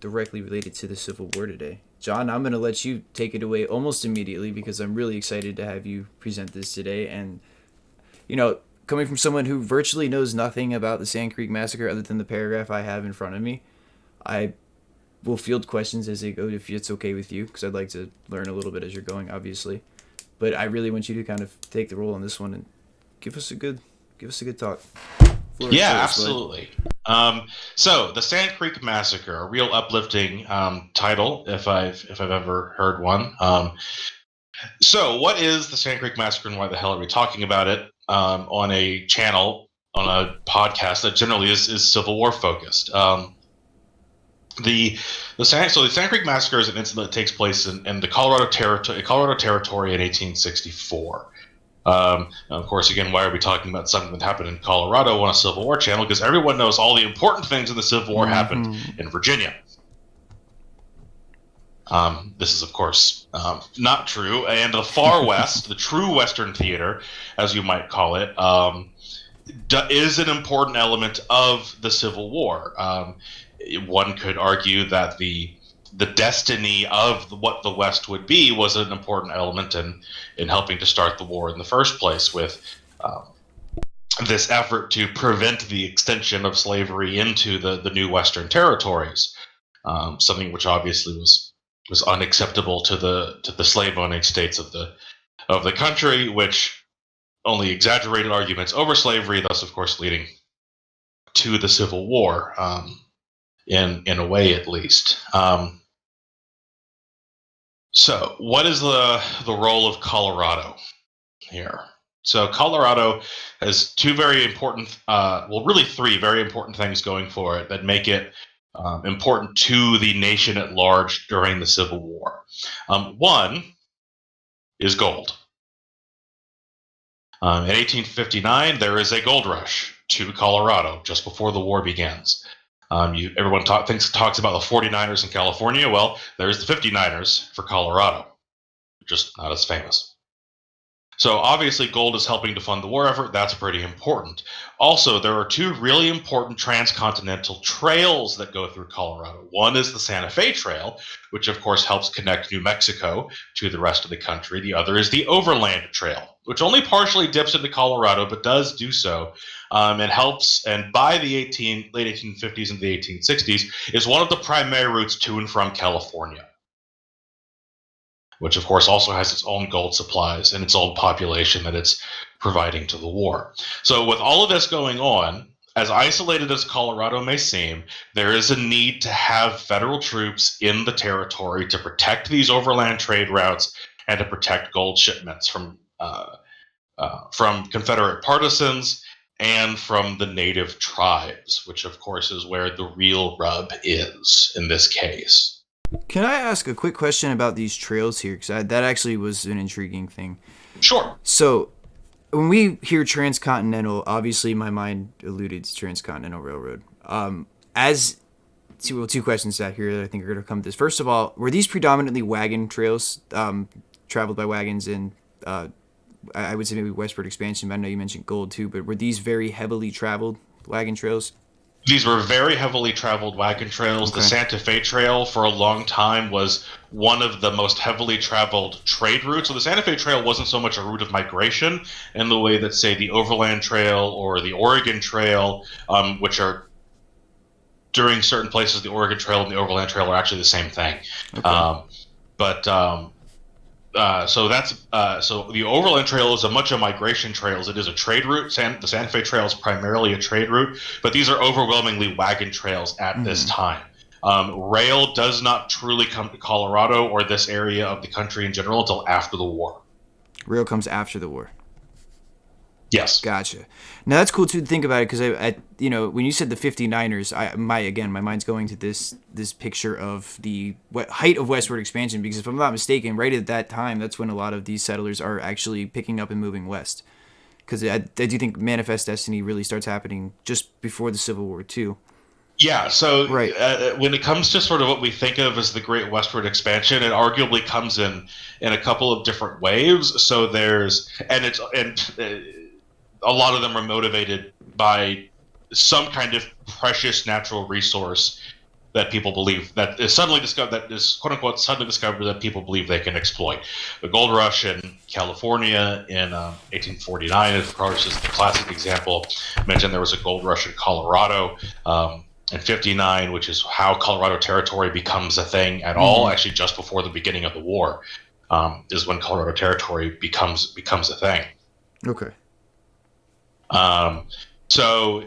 directly related to the Civil War today. John, I'm going to let you take it away almost immediately because I'm really excited to have you present this today. And, coming from someone who virtually knows nothing about the Sand Creek Massacre other than the paragraph I have in front of me, I will field questions as they go if it's okay with you, because I'd like to learn a little bit as you're going, obviously. But I really want you to kind of take the role on this one and give us a good talk. Yeah, absolutely. So the Sand Creek Massacre, a real uplifting title, if I've ever heard one. So what is the Sand Creek Massacre, and why the hell are we talking about it on a channel, on a podcast that generally is Civil War focused? The Sand Creek Massacre is an incident that takes place in the Colorado Territory in 1864. Of course, again, why are we talking about something that happened in Colorado on a Civil War channel? Because everyone knows all the important things in the Civil War happened in Virginia. This is, of course, not true. And the far west, the true Western theater, as you might call it, is an important element of the Civil War. One could argue that the destiny of what the West would be was an important element in helping to start the war in the first place, with this effort to prevent the extension of slavery into the new Western territories, something which obviously was unacceptable to the slave-owning states of the country, which only exaggerated arguments over slavery, thus, of course, leading to the Civil War, in a way, at least. So, what is the role of Colorado here? So, Colorado has two very important, really three very important things going for it that make it important to the nation at large during the Civil War. One is gold. In 1859, there is a gold rush to Colorado just before the war begins. Everyone talks about the 49ers in California. Well, there's the 59ers for Colorado, just not as famous. So obviously gold is helping to fund the war effort. That's pretty important. Also, there are two really important transcontinental trails that go through Colorado. One is the Santa Fe Trail, which of course helps connect New Mexico to the rest of the country. The other is the Overland Trail, which only partially dips into Colorado, but does do so. And helps, and by the late 1850s and the 1860s, is one of the primary routes to and from California, which of course also has its own gold supplies and its own population that it's providing to the war. So with all of this going on, as isolated as Colorado may seem, there is a need to have federal troops in the territory to protect these overland trade routes and to protect gold shipments from Confederate partisans and from the native tribes, which of course is where the real rub is in this case. Can I ask a quick question about these trails here? Because that actually was an intriguing thing. Sure. So, when we hear Transcontinental, obviously my mind alluded to Transcontinental Railroad. Two questions out here that I think are going to come to this. First of all, were these predominantly wagon trails, traveled by wagons in, I would say maybe westward expansion, but I know you mentioned gold too, but were these very heavily traveled wagon trails? These were very heavily traveled wagon trails. Okay. The Santa Fe Trail for a long time was one of the most heavily traveled trade routes. So the Santa Fe Trail wasn't so much a route of migration in the way that, say, the Overland Trail or the Oregon Trail, which are, during certain places, the Oregon Trail and the Overland Trail are actually the same thing. Okay. So the Overland Trail is much a migration trail as it is a trade route. The Santa Fe Trail is primarily a trade route, but these are overwhelmingly wagon trails at this time. Rail does not truly come to Colorado or this area of the country in general until after the war. Rail comes after the war. Yes. Gotcha. Now that's cool too to think about it, because I when you said the 59ers, my mind's going to this picture of the height of westward expansion, because if I'm not mistaken, right at that time, that's when a lot of these settlers are actually picking up and moving west. Because I do think Manifest Destiny really starts happening just before the Civil War too. Yeah, so right. When it comes to sort of what we think of as the Great Westward Expansion, it arguably comes in a couple of different waves. So a lot of them are motivated by some kind of precious natural resource that people believe that is suddenly discovered, that is quote unquote suddenly discovered, that people believe they can exploit. The gold rush in California in 1849, of course, is the classic example. I mentioned there was a gold rush in Colorado in 59, which is how Colorado Territory becomes a thing at all. Actually, just before the beginning of the war is when Colorado Territory becomes a thing. Okay. So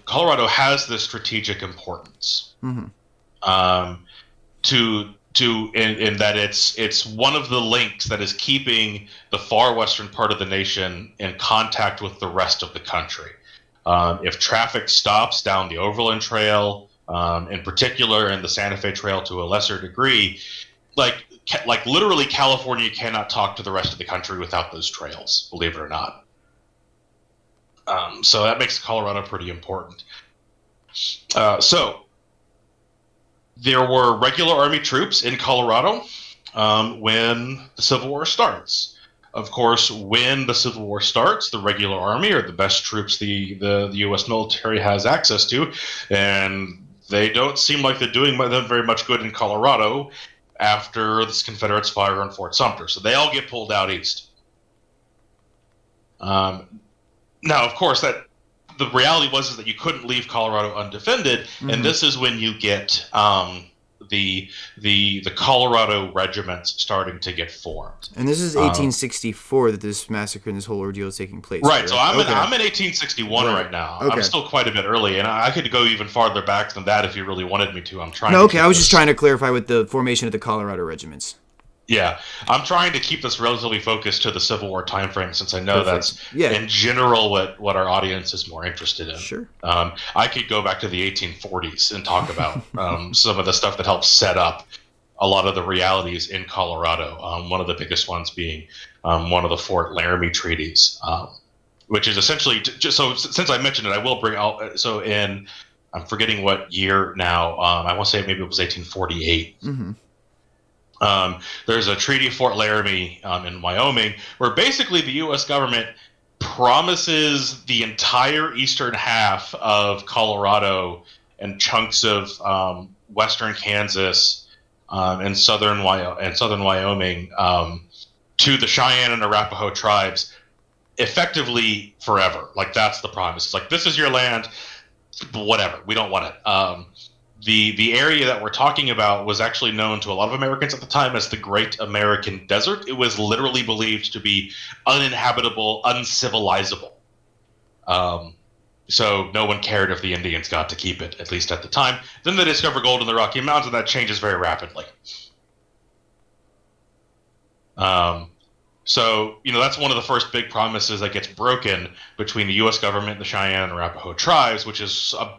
Colorado has this strategic importance. In that it's one of the links that is keeping the far western part of the nation in contact with the rest of the country. If traffic stops down the Overland Trail, in particular, and the Santa Fe Trail to a lesser degree, like literally California cannot talk to the rest of the country without those trails, believe it or not. So that makes Colorado pretty important. So there were regular Army troops in Colorado when the Civil War starts. Of course, when the Civil War starts, the regular Army are the best troops the U.S. military has access to, and they don't seem like they're doing them very much good in Colorado after the Confederates fire on Fort Sumter. So they all get pulled out east. Now, of course, that the reality was is that you couldn't leave Colorado undefended, and this is when you get the Colorado regiments starting to get formed. And this is 1864 that this massacre and this whole ordeal is taking place. Right. Correct? So I'm in 1861 right now. Okay. I'm still quite a bit early, and I could go even farther back than that if you really wanted me to. I'm trying. No, okay. I was just trying to clarify with the formation of the Colorado regiments. Yeah, I'm trying to keep this relatively focused to the Civil War timeframe, since I know that's in general what our audience is more interested in. Sure. I could go back to the 1840s and talk about some of the stuff that helped set up a lot of the realities in Colorado. One of the biggest ones being one of the Fort Laramie treaties, which is essentially just so. Since I mentioned it, I will bring out. So I'm forgetting what year now. I want to say maybe it was 1848. There's a treaty of Fort Laramie in Wyoming where basically the U.S. government promises the entire eastern half of Colorado and chunks of western Kansas and southern Wyoming to the Cheyenne and Arapaho tribes effectively forever. Like, that's the promise. It's like, this is your land, whatever. We don't want it. The area that we're talking about was actually known to a lot of Americans at the time as the Great American Desert. It was literally believed to be uninhabitable, uncivilizable. So no one cared if the Indians got to keep it, at least at the time. Then they discover gold in the Rocky Mountains, and that changes very rapidly. So, that's one of the first big promises that gets broken between the U.S. government and the Cheyenne and Arapaho tribes, which is a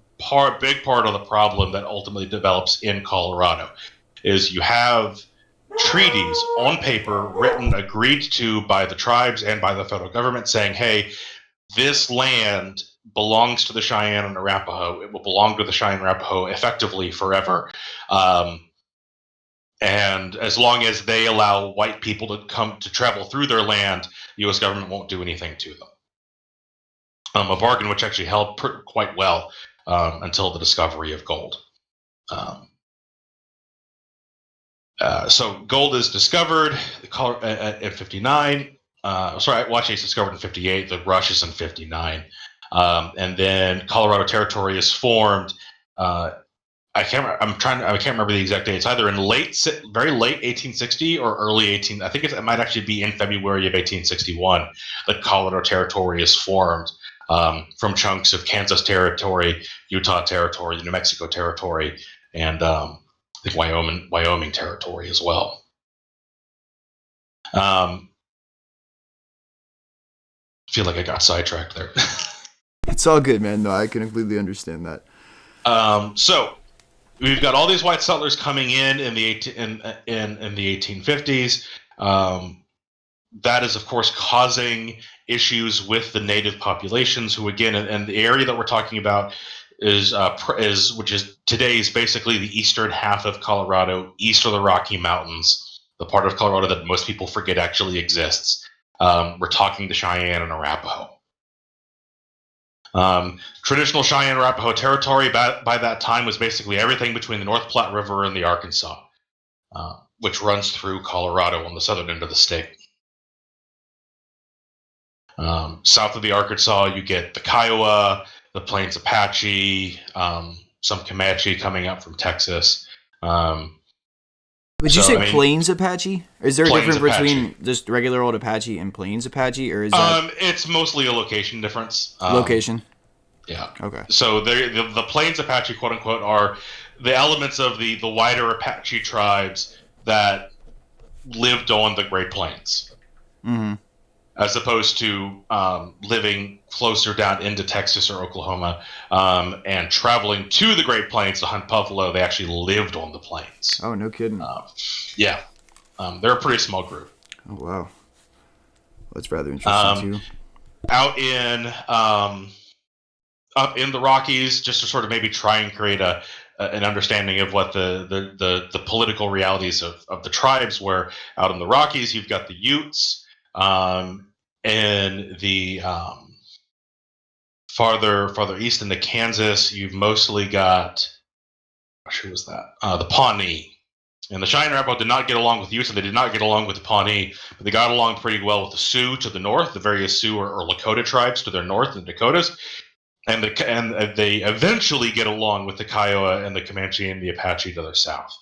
big part of the problem that ultimately develops in Colorado. Is you have treaties on paper written, agreed to by the tribes and by the federal government saying, hey, this land belongs to the Cheyenne and Arapaho. It will belong to the Cheyenne and Arapaho effectively forever. And as long as they allow white people to travel through their land, the U.S. government won't do anything to them. A bargain which actually held quite well until the discovery of gold. So gold is discovered at 59. Actually, it's discovered in 58. The rush is in 59. And then Colorado Territory is formed. I can't remember the exact date. It's either in very late 1860 or early 18. I think it might actually be in February of 1861 that Colorado Territory is formed from chunks of Kansas Territory, Utah Territory, the New Mexico Territory, and I think Wyoming Territory as well. I feel like I got sidetracked there. It's all good, man. No, I can completely understand that. So we've got all these white settlers coming in the 1850s. That is, of course, causing issues with the native populations, who, again, and the area that we're talking about is which is today's basically the eastern half of Colorado, east of the Rocky Mountains, the part of Colorado that most people forget actually exists. We're talking to Cheyenne and Arapaho. Traditional Cheyenne Arapaho territory by that time was basically everything between the North Platte River and the Arkansas, which runs through Colorado on the southern end of the state. South of the Arkansas, you get the Kiowa, the Plains Apache, some Comanche coming up from Texas. Would you say Plains Apache? Is there a Plains difference Apache. between just regular old Apache and Plains Apache, or is that It's mostly a location difference. location? Yeah. Okay. So the Plains Apache, quote unquote, are the elements of the wider Apache tribes that lived on the Great Plains, as opposed to living closer down into Texas or Oklahoma and traveling to the Great Plains to hunt buffalo. They actually lived on the plains. Oh, no kidding. Yeah. They're a pretty small group. Oh, wow. That's rather interesting, too. Out in up in the Rockies, just to sort of maybe try and create an understanding of what the political realities of the tribes were. Out in the Rockies, you've got the Utes, and the farther east into Kansas, you've mostly got, who was that? The Pawnee. And the Cheyenne Arapaho did not get along with the Utes, and they did not get along with the Pawnee, but they got along pretty well with the Sioux to the north, the various Sioux or Lakota tribes to their north, the Dakotas. And they eventually get along with the Kiowa and the Comanche and the Apache to their south.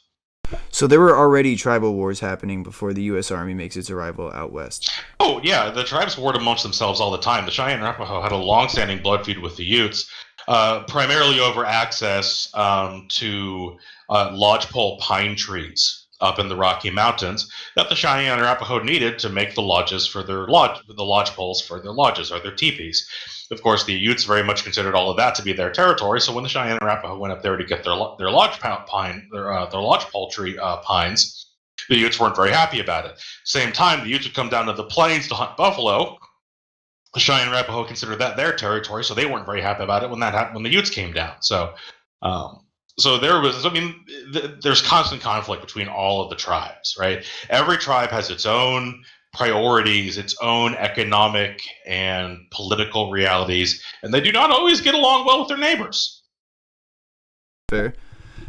So there were already tribal wars happening before the U.S. Army makes its arrival out west. Oh, yeah, the tribes warred amongst themselves all the time. The Cheyenne Arapaho had a long-standing blood feud with the Utes, primarily over access to lodgepole pine trees up in the Rocky Mountains that the Cheyenne Arapaho needed to make the lodges for their lodgepoles for their lodges or their teepees. Of course, the Utes very much considered all of that to be their territory. So when the Cheyenne Arapaho went up there to get their lodgepole tree pines, the Utes weren't very happy about it. Same time, the Utes would come down to the plains to hunt buffalo. The Cheyenne Arapaho considered that their territory, so they weren't very happy about it when the Utes came down. So there's constant conflict between all of the tribes, right? Every tribe has its own priorities, its own economic and political realities, and they do not always get along well with their neighbors. Fair.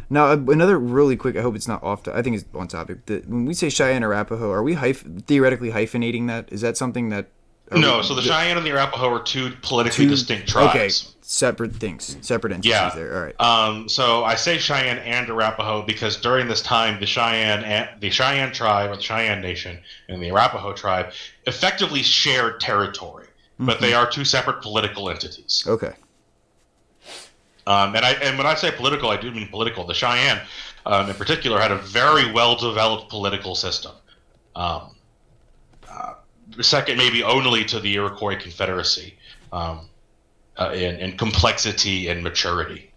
Now, another really quick, I hope it's not off, I think it's on topic. When we say Cheyenne Arapaho, are we theoretically hyphenating that? Is that something that... No, so the Cheyenne and the Arapaho are two politically distinct tribes. Okay, separate things, separate entities there, all right. So I say Cheyenne and Arapaho because during this time, the Cheyenne tribe, or the Cheyenne Nation, and the Arapaho tribe effectively shared territory, but they are two separate political entities. Okay. And when I say political, I do mean political. The Cheyenne, in particular, had a very well-developed political system. Second, maybe only to the Iroquois Confederacy, in complexity and maturity.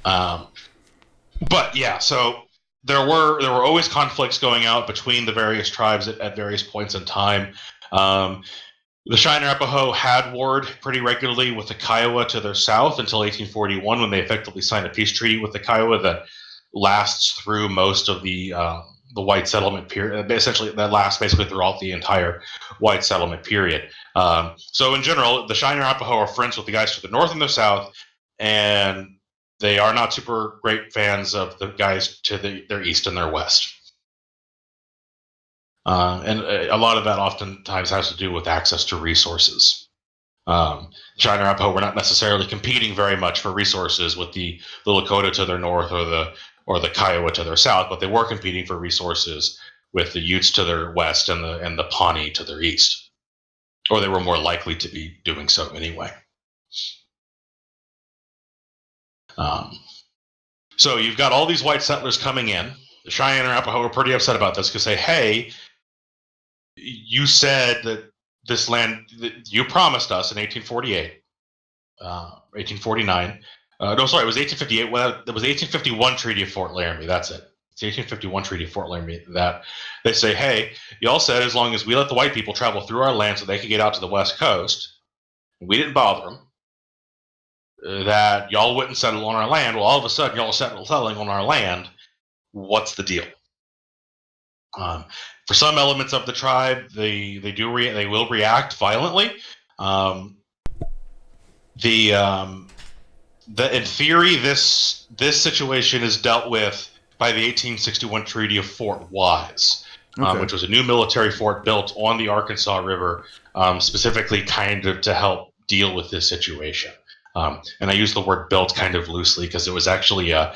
But yeah, so there were always conflicts going out between the various tribes at various points in time. The Cheyenne Arapaho had warred pretty regularly with the Kiowa to their south until 1841, when they effectively signed a peace treaty with the Kiowa that lasts through most of the white settlement period. Essentially, that lasts basically throughout the entire white settlement period. So in general, the Cheyenne Arapaho are friends with the guys to the north and the south, and they are not super great fans of the guys to their east and their west. And a lot of that oftentimes has to do with access to resources. Cheyenne Arapaho were not necessarily competing very much for resources with the Lakota to their north or the Kiowa to their south, but they were competing for resources with the Utes to their west and the Pawnee to their east, or they were more likely to be doing so anyway. So you've got all these white settlers coming in. The Cheyenne Arapaho are pretty upset about this because they say, hey, you said that this land that you promised us in 1848, 1849. No, sorry, it was 1858. Well, it was 1851 Treaty of Fort Laramie. That's it. It's 1851 Treaty of Fort Laramie. That they say, hey, y'all said as long as we let the white people travel through our land so they could get out to the west coast, and we didn't bother them, that y'all wouldn't settle on our land. Well, all of a sudden, y'all are settling on our land. What's the deal? For some elements of the tribe, they will react violently. Um, in theory, this situation is dealt with by the 1861 Treaty of Fort Wise, Okay. which was a new military fort built on the Arkansas River, specifically kind of to help deal with this situation. And I use the word built kind of loosely because it was actually a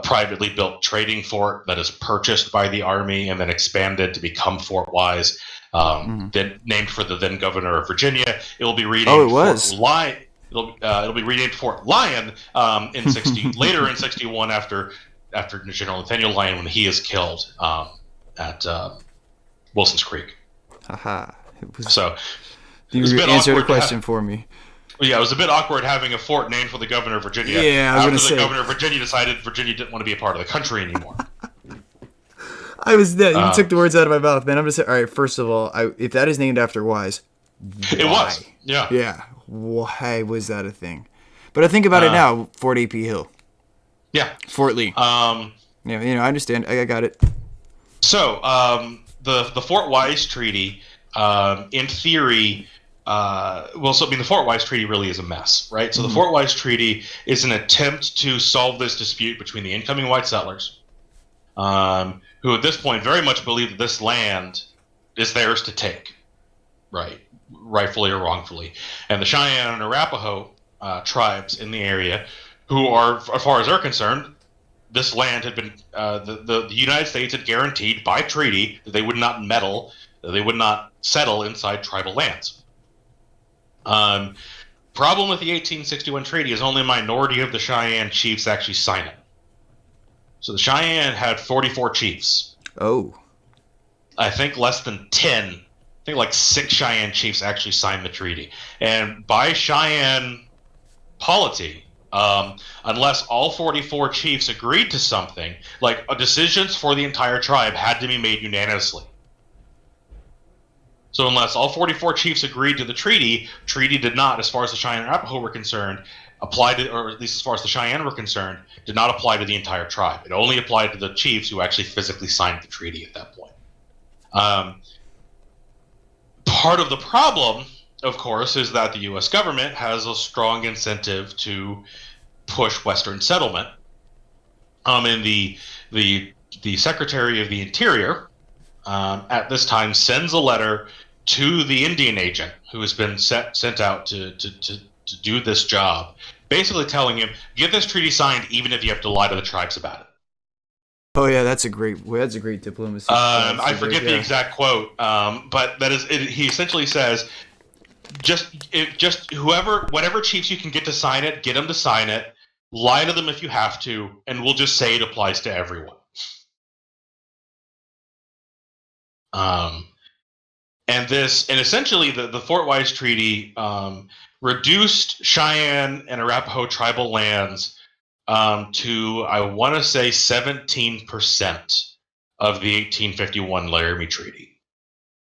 privately built trading fort that is purchased by the Army and then expanded to become Fort Wise, then named for the then governor of Virginia. It will be renamed Fort Lyon. It'll be renamed Fort Lyon later in 61 after General Nathaniel Lyon when he is killed at Wilson's Creek. Haha. So you answered a question for me. Yeah, it was a bit awkward having a fort named for the governor of Virginia. Yeah, after the governor of Virginia decided Virginia didn't want to be a part of the country anymore. You took the words out of my mouth, man. I'm gonna say, all right. First of all, if that is named after Wise, it was. Yeah. Yeah. Why was that a thing? But I think about it now. Fort A.P. Hill. Yeah. Fort Lee. Yeah, I understand. I got it. So, the Fort Wise Treaty, in theory, the Fort Wise Treaty really is a mess, right? So the Fort Wise Treaty is an attempt to solve this dispute between the incoming white settlers, who at this point very much believe that this land is theirs to take, right, rightfully or wrongfully, and the Cheyenne and Arapaho tribes in the area, who are, as far as they're concerned, this land had been the United States had guaranteed by treaty that they would not meddle, that they would not settle inside tribal lands. Problem with the 1861 treaty is only a minority of the Cheyenne chiefs actually sign it. So the Cheyenne had 44 chiefs. Oh. I think less than 10. I think like 6 Cheyenne chiefs actually signed the treaty. And by Cheyenne polity, unless all 44 chiefs agreed to something, like decisions for the entire tribe had to be made unanimously. So unless all 44 chiefs agreed to the treaty did not, as far as the Cheyenne and Arapaho were concerned, apply to, or at least as far as the Cheyenne were concerned, did not apply to the entire tribe. It only applied to the chiefs who actually physically signed the treaty at that point. Part of the problem, of course, is that the U.S. government has a strong incentive to push Western settlement. And the Secretary of the Interior, at this time, sends a letter to the Indian agent who has been sent out to do this job, basically telling him, get this treaty signed even if you have to lie to the tribes about it. Oh yeah, that's a great diplomacy. I forget the exact quote, but that is it. He essentially says, whatever chiefs you can get to sign it, get them to sign it, lie to them if you have to, and we'll just say it applies to everyone. And essentially the Fort Wise Treaty reduced Cheyenne and Arapaho tribal lands to, I want to say, 17% of the 1851 Laramie Treaty,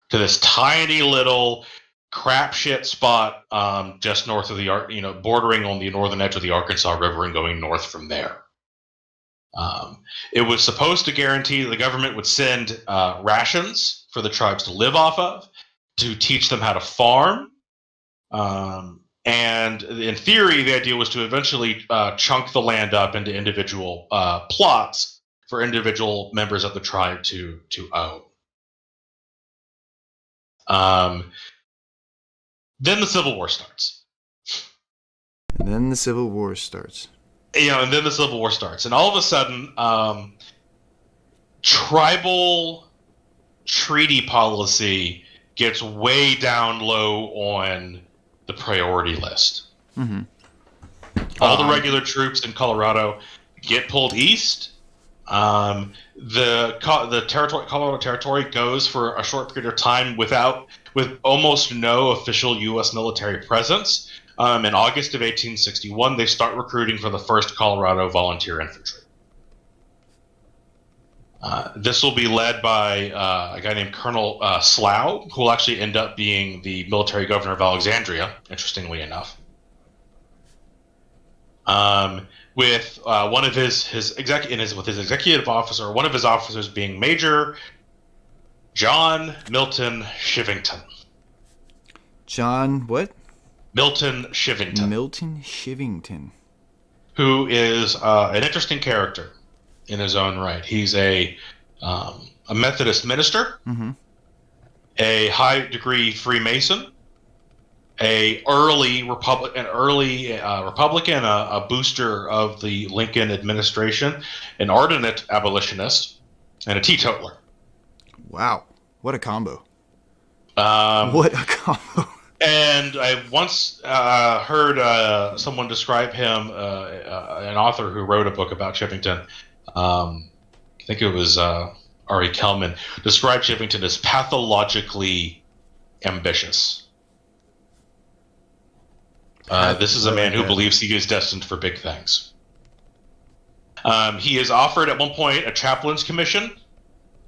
to this tiny little crapshit spot just north of the bordering on the northern edge of the Arkansas River and going north from there. It was supposed to guarantee the government would send rations for the tribes to live off of, to teach them how to farm. And in theory, the idea was to eventually chunk the land up into individual plots for individual members of the tribe to own. Then the Civil War starts. And then the Civil War starts. And all of a sudden, tribal treaty policy gets way down low on the priority list. Mm-hmm. All the regular troops in Colorado get pulled east. The Colorado Territory goes for a short period of time with almost no official U.S. military presence. In August of 1861, they start recruiting for the 1st Colorado Volunteer Infantry. This will be led by a guy named Colonel Slough, who will actually end up being the military governor of Alexandria, interestingly enough. With one of his executive officer, one of his officers being Major John Milton Shivington. John what? Milton Shivington, Milton Shivington. who is an interesting character in his own right. He's a Methodist minister, Mm-hmm. a high degree Freemason, a Republican, a booster of the Lincoln administration, an ardent abolitionist, and a teetotaler. Wow, what a combo! Um, What a combo! And I once heard someone describe him, an author who wrote a book about Shivington. I think it was R.E. Kellman, described Shivington as pathologically ambitious. This is a man who believes he is destined for big things. He is offered at one point a chaplain's commission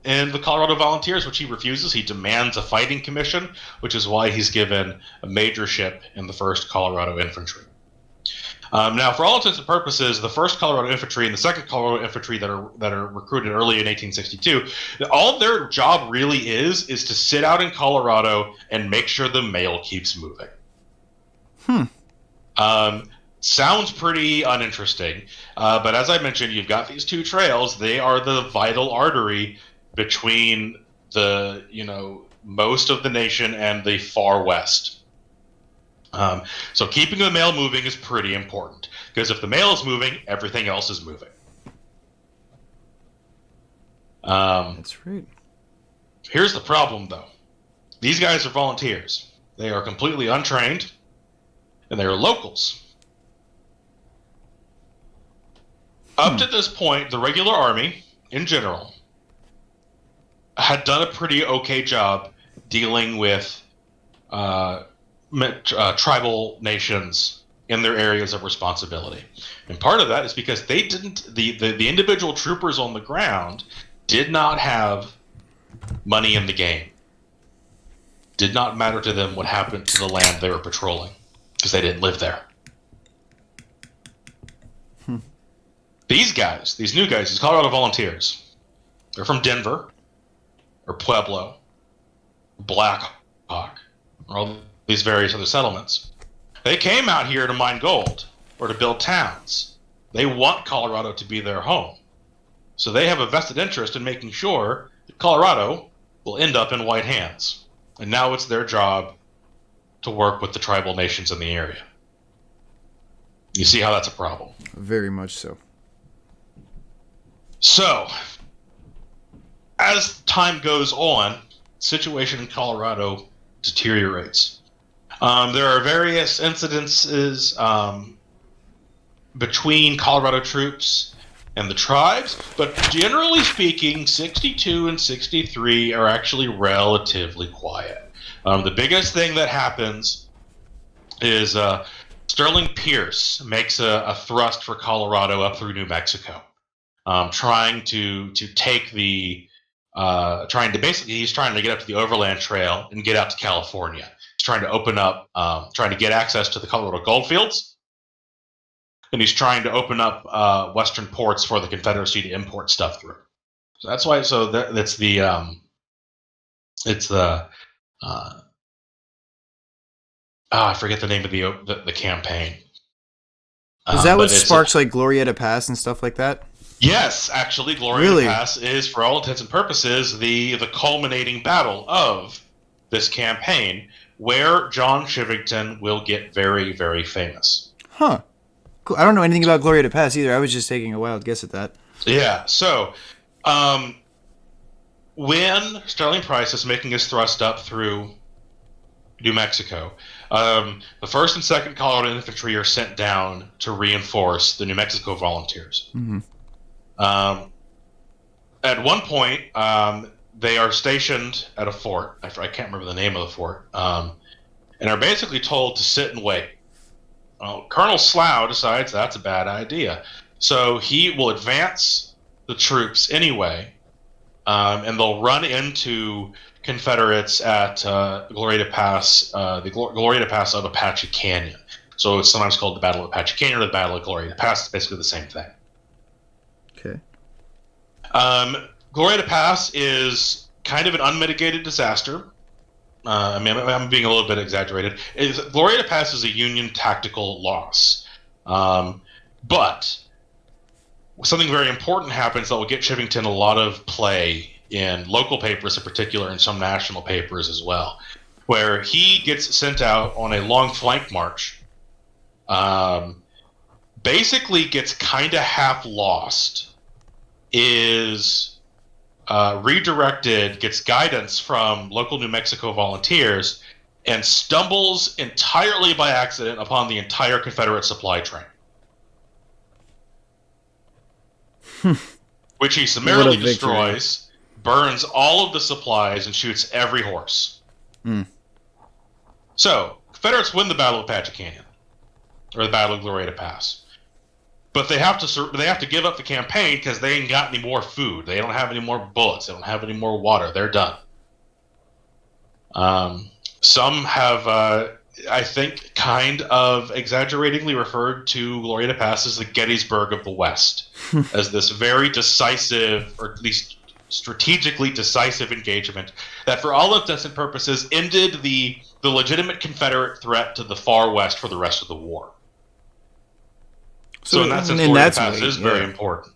in the Colorado Volunteers, which he refuses. He demands a fighting commission, which is why he's given a majorship in the 1st Colorado Infantry. Now, for all intents and purposes, the 1st Colorado Infantry and the 2nd Colorado Infantry that are recruited early in 1862, all their job really is to sit out in Colorado and make sure the mail keeps moving. Sounds pretty uninteresting, but as I mentioned, you've got these two trails. They are the vital artery between the, most of the nation and the far west. So keeping the mail moving is pretty important, because if the mail is moving, everything else is moving. That's right. Here's the problem, though. These guys are volunteers. They are completely untrained, and they are locals. Up to this point, the regular army, in general, had done a pretty okay job dealing with tribal nations in their areas of responsibility. And part of that is because they didn't, the individual troopers on the ground did not have money in the game. Did not matter to them what happened to the land they were patrolling, because they didn't live there. These guys, these new guys, these Colorado Volunteers, they're from Denver, or Pueblo, Black Hawk, or all these various other settlements. They came out here to mine gold, or to build towns. They want Colorado to be their home. So they have a vested interest in making sure that Colorado will end up in white hands. And now it's their job to work with the tribal nations in the area. You see how that's a problem? Very much so. So, as time goes on, the situation in Colorado deteriorates. There are various incidences between Colorado troops and the tribes, but generally speaking, 62 and 63 are actually relatively quiet. The biggest thing that happens is Sterling Pierce makes a thrust for Colorado up through New Mexico. Trying to take the he's trying to get up to the Overland Trail and get out to California. He's trying to open up, trying to get access to the Colorado goldfields, and he's trying to open up western ports for the Confederacy to import stuff through. So that's why. So that's the I forget the name of the campaign. Is that what sparks like Glorieta Pass and stuff like that? Yes, actually, Glorieta Pass is, for all intents and purposes, the culminating battle of this campaign, where John Shivington will get very, very famous. Huh. Cool. I don't know anything about Glorieta Pass either. I was just taking a wild guess at that. Yeah, so when Sterling Price is making his thrust up through New Mexico, the 1st and 2nd Colorado Infantry are sent down to reinforce the New Mexico Volunteers. Mm-hmm. At one point, they are stationed at a fort. I can't remember the name of the fort, and are basically told to sit and wait. Well, Colonel Slough decides that's a bad idea, so he will advance the troops anyway, and they'll run into Confederates at Glorieta Pass, the Glorieta Pass of Apache Canyon. So it's sometimes called the Battle of Apache Canyon or the Battle of Glorieta Pass. It's basically the same thing. Okay. Glorieta Pass is kind of an unmitigated disaster. I'm being a little bit exaggerated. Glorieta Pass is a Union tactical loss. But something very important happens that will get Chivington a lot of play in local papers in particular and some national papers as well, where he gets sent out on a long flank march, basically gets kind of half lost, is redirected, gets guidance from local New Mexico volunteers, and stumbles entirely by accident upon the entire Confederate supply train. Which he summarily destroys, burns all of the supplies, and shoots every horse. So, Confederates win the Battle of Apache Canyon, or the Battle of Glorieta Pass. But they have to give up the campaign because they ain't got any more food. They don't have any more bullets. They don't have any more water. They're done. Some have, I think, kind of exaggeratingly referred to Glorieta Pass as the Gettysburg of the West, as this very decisive, or at least strategically decisive engagement that, for all intents and purposes, ended the legitimate Confederate threat to the far west for the rest of the war. So in that sense, Glorieta Pass is very important.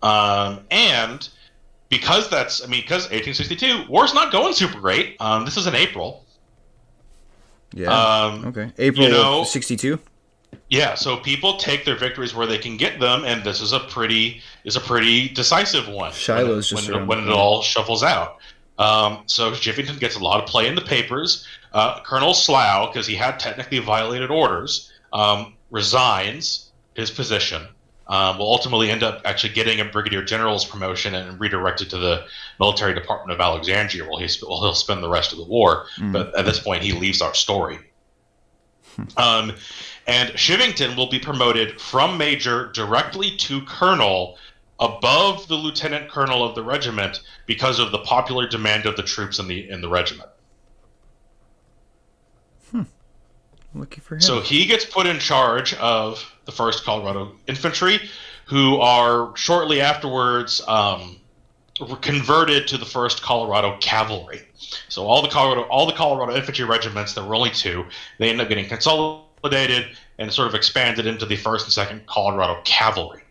And because because 1862, war's not going super great. This is in April. Yeah. Okay. April 62. Yeah. So people take their victories where they can get them, and this is a pretty decisive one. Shiloh's just when it all shuffles out. So Chivington gets a lot of play in the papers. Colonel Slough, because he had technically violated orders, resigns his position. Will ultimately end up actually getting a brigadier general's promotion and redirected to the military department of Alexandria, where he'll spend the rest of the war. But at this point, he leaves our story. And Chivington will be promoted from major directly to colonel, above the lieutenant colonel of the regiment, because of the popular demand of the troops in the regiment. Lucky for him. So he gets put in charge of the 1st Colorado Infantry, who are shortly afterwards converted to the 1st Colorado Cavalry. So all the Colorado Infantry regiments, there were only 2, they end up getting consolidated and sort of expanded into the 1st and 2nd Colorado Cavalry.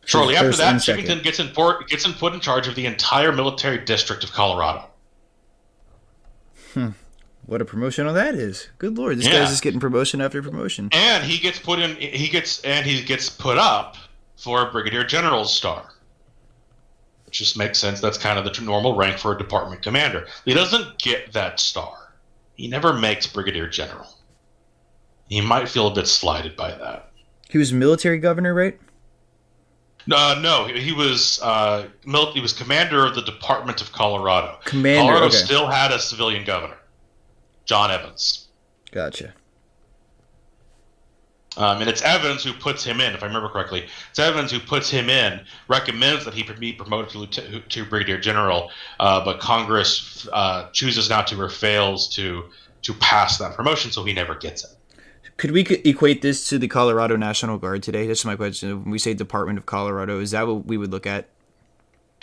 Shortly after that, Chivington gets put in charge of the entire military district of Colorado. What a promotion on that is! Good lord, this guy's just getting promotion after promotion. And he gets put up for a brigadier general's star, which just makes sense. That's kind of the normal rank for a department commander. He doesn't get that star. He never makes brigadier general. He might feel a bit slighted by that. He was military governor, right? No, he was commander of the Department of Colorado. Colorado still had a civilian governor, John Evans. Gotcha. And it's Evans who puts him in, if I remember correctly. It's Evans who puts him in, recommends that he be promoted to brigadier general, but Congress chooses not to or fails to pass that promotion, so he never gets it. Could we equate this to the Colorado National Guard today? That's my question. When we say Department of Colorado, is that what we would look at?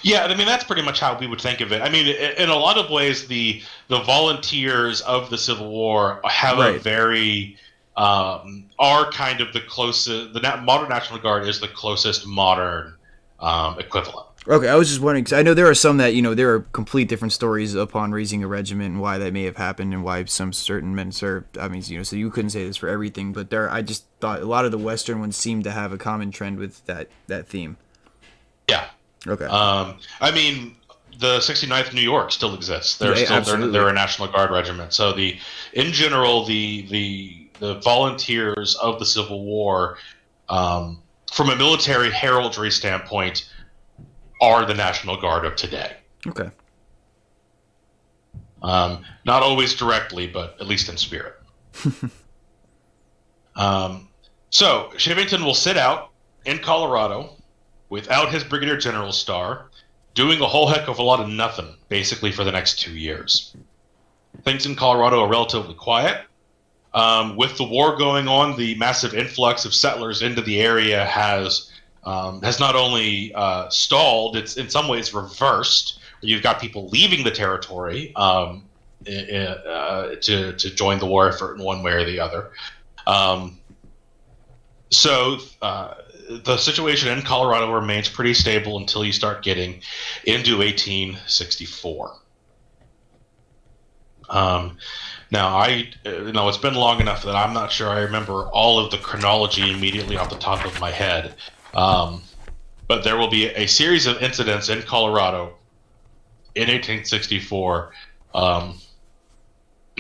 Yeah, I mean, that's pretty much how we would think of it. I mean, in a lot of ways, the volunteers of the Civil War have a very are kind of the closest. The modern National Guard is the closest modern equivalent. Okay, I was just wondering, because I know there are some that, there are complete different stories upon raising a regiment and why that may have happened and why some certain men served. I mean, so you couldn't say this for everything, but I just thought a lot of the Western ones seem to have a common trend with that theme. Yeah. Okay. I mean, the 69th New York still exists. They're a National Guard regiment. So in general, the volunteers of the Civil War, from a military heraldry standpoint, are the National Guard of today. Okay. Not always directly, but at least in spirit. So Chivington will sit out in Colorado without his brigadier general star, doing a whole heck of a lot of nothing, basically, for the next 2 years. Things in Colorado are relatively quiet. With the war going on, the massive influx of settlers into the area has not only stalled, it's in some ways reversed, You've got people leaving the territory to join the war effort in one way or the other. So the situation in Colorado remains pretty stable until you start getting into 1864. Now, it's been long enough that I'm not sure I remember all of the chronology immediately off the top of my head. But there will be a series of incidents in Colorado in 1864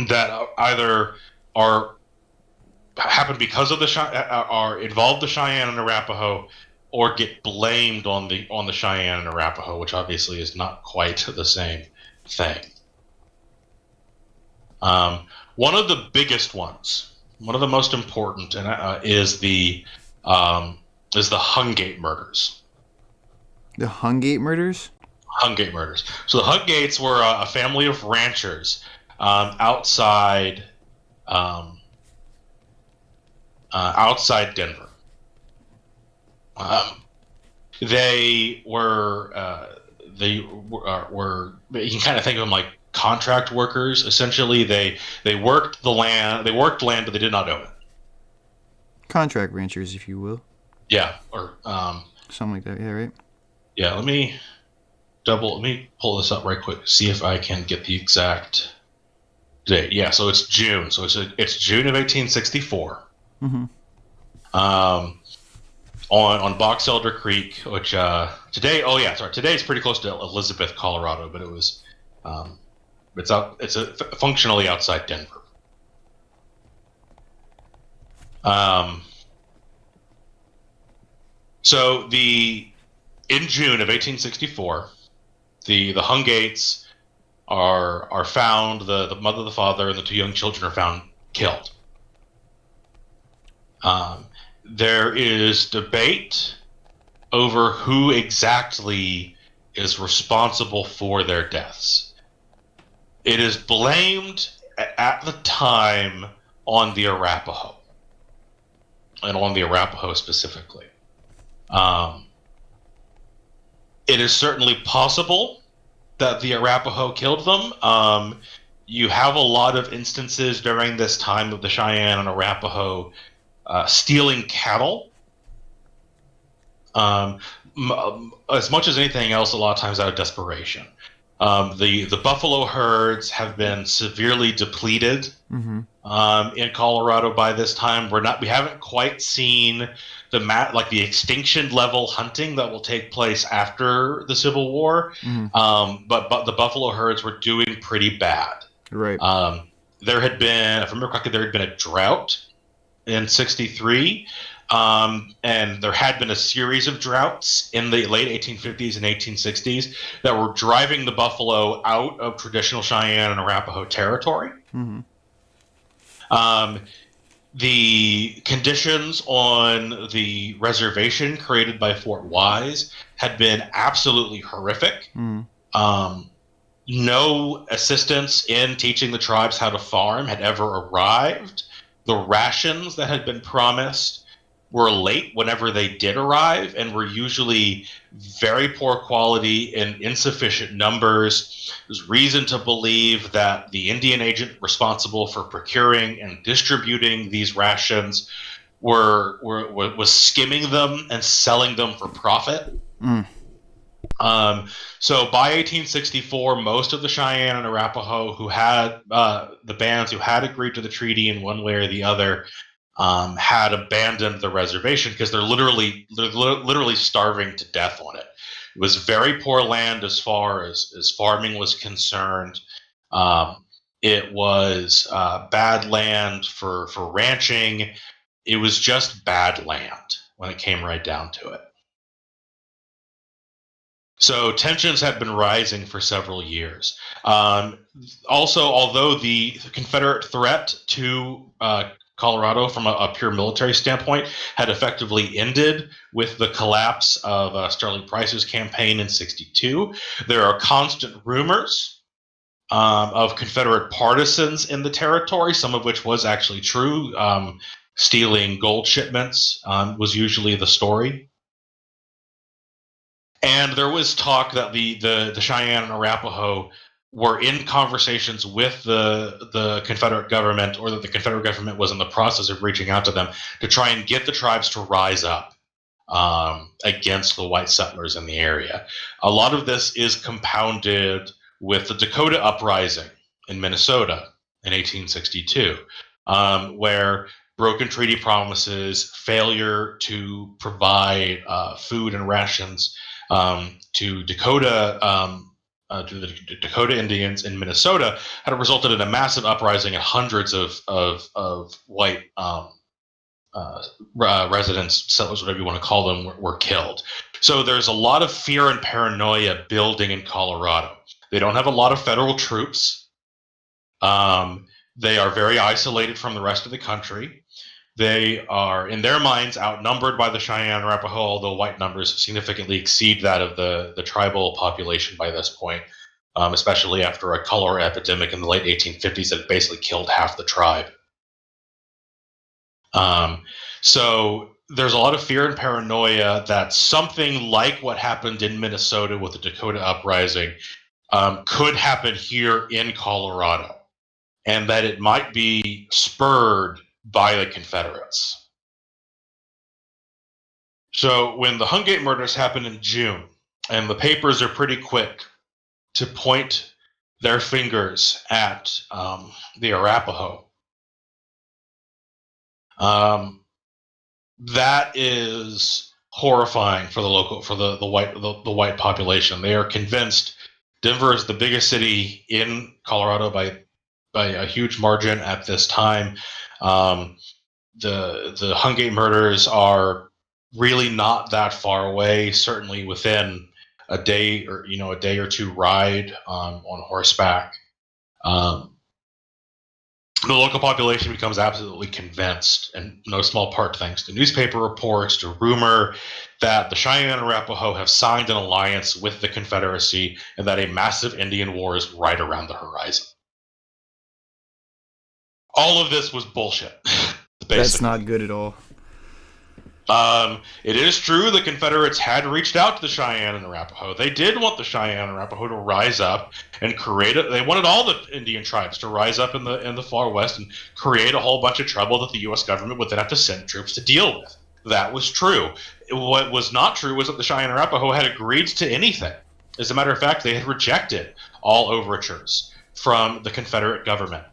that either happen because of are involve the Cheyenne and Arapaho, or get blamed on the Cheyenne and Arapaho, which obviously is not quite the same thing. One of the biggest ones, one of the most important, is the Hungate murders. The Hungate murders? Hungate murders. So the Hungates were a family of ranchers outside Denver. They were you can kind of think of them like contract workers. Essentially, they worked the land. They worked land, but they did not own it. Contract ranchers, if you will. Yeah, or something like that. Yeah, right. Yeah, let me pull this up right quick. See if I can get the exact date. Yeah, so it's June. So it's June of 1864. Mm-hmm. On Box Elder Creek, which today is pretty close to Elizabeth, Colorado, but it was it's functionally outside Denver. So in June of 1864, the Hungates are found. The mother, the father, and the two young children are found killed. There is debate over who exactly is responsible for their deaths. It is blamed at the time on the Arapaho, and on the Arapaho specifically. It is certainly possible that the Arapaho killed them. You have a lot of instances during this time of the Cheyenne and Arapaho stealing cattle. As much as anything else, a lot of times out of desperation. The buffalo herds have been severely depleted in Colorado by this time. We haven't quite seen the extinction level hunting that will take place after the Civil War. But the buffalo herds were doing pretty bad. Right. There had been, if I remember correctly, there had been a drought in 63. And there had been a series of droughts in the late 1850s and 1860s that were driving the buffalo out of traditional Cheyenne and Arapaho territory. The conditions on the reservation created by Fort Wise had been absolutely horrific. No assistance in teaching the tribes how to farm had ever arrived. The rations that had been promised were late whenever they did arrive, and were usually very poor quality in insufficient numbers. There's reason to believe that the Indian agent responsible for procuring and distributing these rations was skimming them and selling them for profit. So by 1864, most of the Cheyenne and Arapaho who had the bands who had agreed to the treaty in one way or the other had abandoned the reservation because they're literally starving to death on it. It was very poor land as far as farming was concerned. It was bad land for ranching. It was just bad land when it came right down to it. So tensions had been rising for several years. Also, although the Confederate threat to Colorado from a pure military standpoint had effectively ended with the collapse of Sterling Price's campaign in 62, there are constant rumors of Confederate partisans in the territory, some of which was actually true. Stealing gold shipments was usually the story. And there was talk that the Cheyenne and Arapaho were in conversations with the Confederate government, or that the Confederate government was in the process of reaching out to them to try and get the tribes to rise up against the white settlers in the area. A lot of this is compounded with the Dakota Uprising in Minnesota in 1862, where broken treaty promises, failure to provide food and rations to the Dakota Indians in Minnesota had resulted in a massive uprising, and hundreds of white residents, settlers, whatever you want to call them, were killed. So there's a lot of fear and paranoia building in Colorado. They don't have a lot of federal troops. They are very isolated from the rest of the country. They are, in their minds, outnumbered by the Cheyenne and Arapaho, although white numbers significantly exceed that of the tribal population by this point, especially after a cholera epidemic in the late 1850s that basically killed half the tribe. So there's a lot of fear and paranoia that something like what happened in Minnesota with the Dakota Uprising could happen here in Colorado, and that it might be spurred by the Confederates. So when the Hungate murders happened in June, and the papers are pretty quick to point their fingers at the Arapaho, that is horrifying for the white population. They are convinced Denver is the biggest city in Colorado by a huge margin at this time. The Hungate murders are really not that far away. Certainly within a day or two ride on horseback. The local population becomes absolutely convinced, in no small part thanks to newspaper reports, to rumor, that the Cheyenne and Arapaho have signed an alliance with the Confederacy and that a massive Indian war is right around the horizon. All of this was bullshit. That's not good at all. It is true the Confederates had reached out to the Cheyenne and Arapaho. They did want the Cheyenne and Arapaho to rise up and create it. They wanted all the Indian tribes to rise up in the far west and create a whole bunch of trouble that the U.S. government would then have to send troops to deal with. That was true. What was not true was that the Cheyenne and Arapaho had agreed to anything. As a matter of fact, they had rejected all overtures from the Confederate government.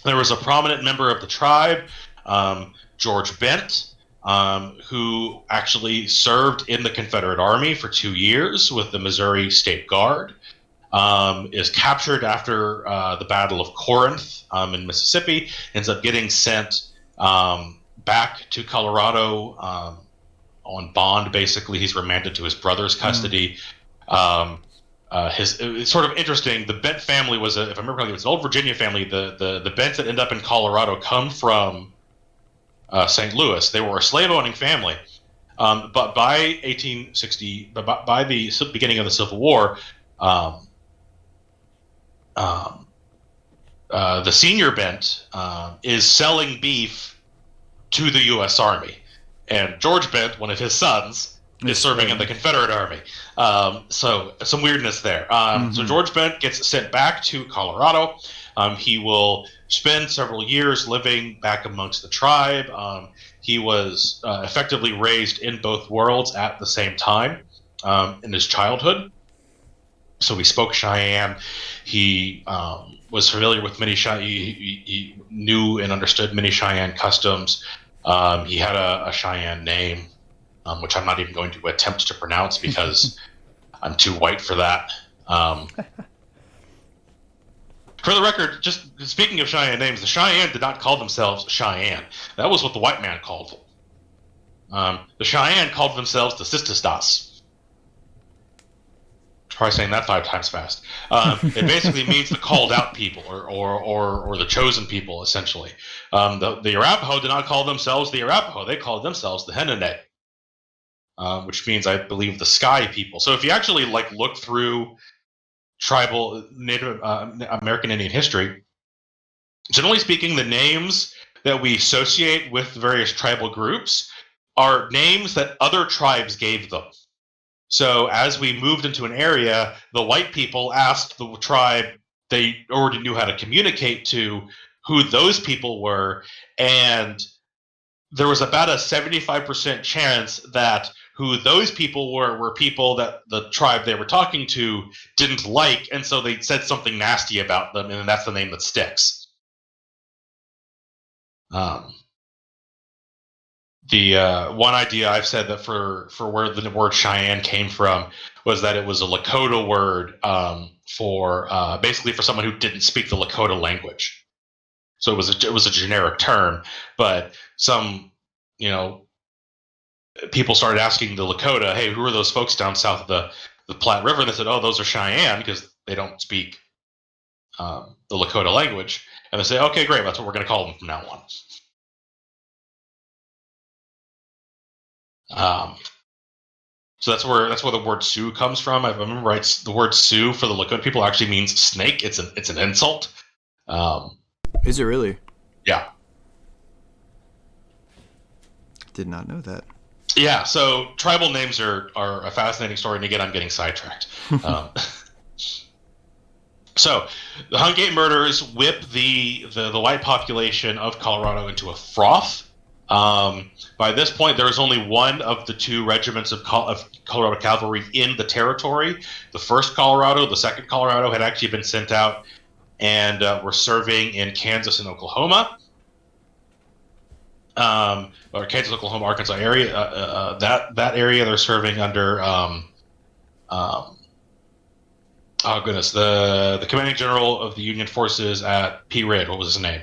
There was a prominent member of the tribe, George Bent, who actually served in the Confederate Army for 2 years with the Missouri State Guard, is captured after the Battle of Corinth in Mississippi, ends up getting sent back to Colorado on bond. Basically, he's remanded to his brother's custody. It's sort of interesting. The Bent family was, if I remember correctly, it was an old Virginia family. The Bents that end up in Colorado come from St. Louis. They were a slave-owning family, but by 1860, by the beginning of the Civil War, the senior Bent is selling beef to the U.S. Army, and George Bent, one of his sons, is serving in the Confederate Army. So some weirdness there. So George Bent gets sent back to Colorado. He will spend several years living back amongst the tribe. He was effectively raised in both worlds at the same time in his childhood. So he spoke Cheyenne. He was familiar with many Cheyenne. He knew and understood many Cheyenne customs. He had a Cheyenne name, which I'm not even going to attempt to pronounce because I'm too white for that. For the record, just speaking of Cheyenne names, the Cheyenne did not call themselves Cheyenne. That was what the white man called them. The Cheyenne called themselves the Sististas. Try saying that 5 times fast. It basically means the called out people, or the chosen people, essentially. The Arapaho did not call themselves the Arapaho. They called themselves the Henane, which means, I believe, the sky people. So if you actually look through tribal Native American Indian history, generally speaking, the names that we associate with various tribal groups are names that other tribes gave them. So as we moved into an area, the white people asked the tribe they already knew how to communicate to who those people were, and there was about a 75% chance that who those people were people that the tribe they were talking to didn't like, and so they said something nasty about them, and that's the name that sticks. Um, the one idea I've said that for where the word Cheyenne came from was that it was a Lakota word for basically for someone who didn't speak the Lakota language. So it was a generic term, but some you know people started asking the Lakota, "Hey, who are those folks down south of the Platte River?" And they said, "Oh, those are Cheyenne because they don't speak the Lakota language." And they say, "Okay, great, that's what we're going to call them from now on." Um, so that's where the word Sioux comes from. If I remember right, the word Sioux for the Lakota people actually means snake. It's an insult. Um, Is it really? yeah, Did not know that. yeah. So tribal names are a fascinating story, and again, I'm getting sidetracked. Um, So, the Hungate murders whip the white population of Colorado into a froth. By this point, there was only one of the two regiments of Colorado cavalry in the territory. The first Colorado, the second Colorado, had actually been sent out and were serving in Kansas and Oklahoma, or Kansas, Oklahoma, Arkansas area. That area they're serving under. Um, Oh goodness, the commanding general of the Union forces at P. Rid. What was his name?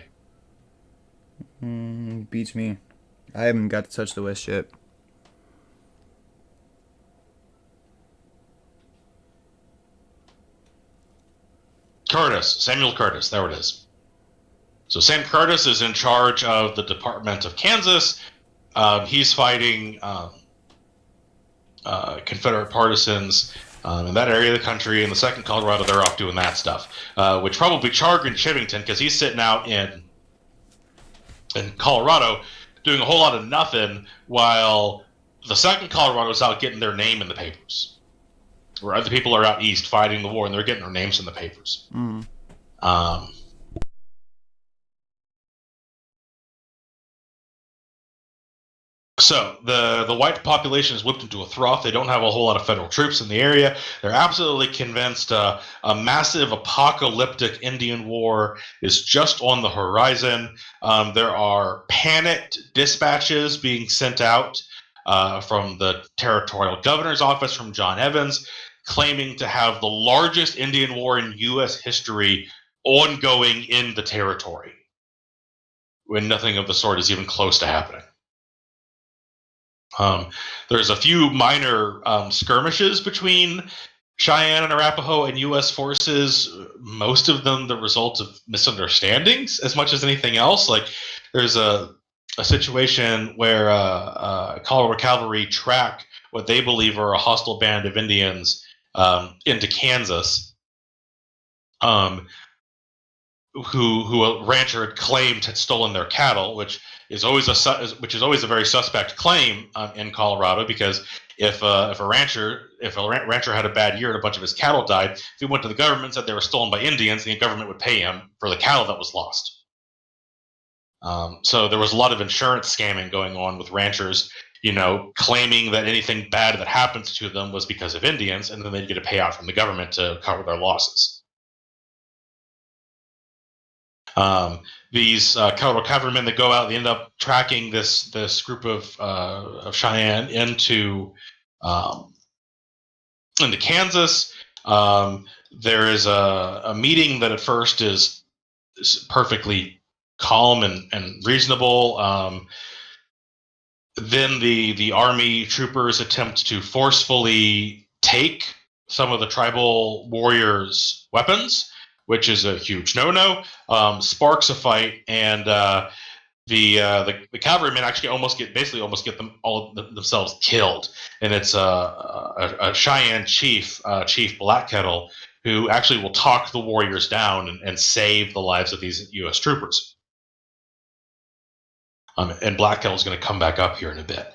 Beats me. I haven't got to touch the West yet. Curtis, Samuel Curtis. There it is. So Sam Curtis is in charge of the Department of Kansas. He's fighting Confederate partisans in that area of the country. In the second Colorado, they're off doing that stuff, which probably charged in Chivington because he's sitting out in Colorado doing a whole lot of nothing while the second Colorado is out getting their name in the papers. Where other people are out east fighting the war and they're getting their names in the papers. Um, So the white population is whipped into a froth. They don't have a whole lot of federal troops in the area. They're absolutely convinced a massive apocalyptic Indian war is just on the horizon. There are panicked dispatches being sent out from the territorial governor's office from John Evans, claiming to have the largest Indian war in U.S. history ongoing in the territory, when nothing of the sort is even close to happening. There's a few minor skirmishes between Cheyenne and Arapaho and U.S. forces. Most of them the result of misunderstandings, as much as anything else. Like there's a situation where Colorado cavalry track what they believe are a hostile band of Indians into Kansas. Who a rancher had claimed had stolen their cattle, which is always a very suspect claim in Colorado, because if a rancher had a bad year and a bunch of his cattle died, if he went to the government and said they were stolen by Indians, the government would pay him for the cattle that was lost. So there was a lot of insurance scamming going on with ranchers, claiming that anything bad that happens to them was because of Indians, and then they'd get a payout from the government to cover their losses. These Colorado cavalrymen that go out, they end up tracking this group of Cheyenne into Kansas. There is a meeting that at first is perfectly calm and reasonable. Then the army troopers attempt to forcefully take some of the tribal warriors' weapons, which is a huge no-no. Sparks a fight, and the cavalrymen actually almost get them all themselves killed. And it's a Cheyenne chief, Chief Blackkettle, who actually will talk the warriors down and save the lives of these U.S. troopers. And Blackkettle is going to come back up here in a bit.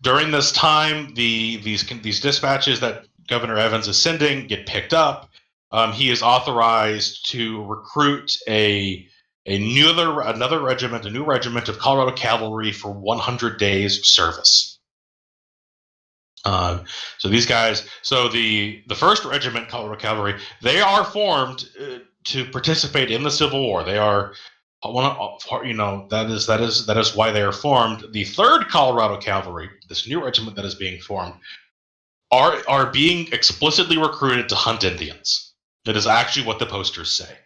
During this time, these dispatches that Governor Evans is sending get picked up. He is authorized to recruit another regiment, a new regiment of Colorado Cavalry for 100 days service. So these guys, the first regiment, Colorado Cavalry, they are formed to participate in the Civil War. They are that is why they are formed. The third Colorado Cavalry, this new regiment that is being formed, are being explicitly recruited to hunt Indians. That is actually what the posters say.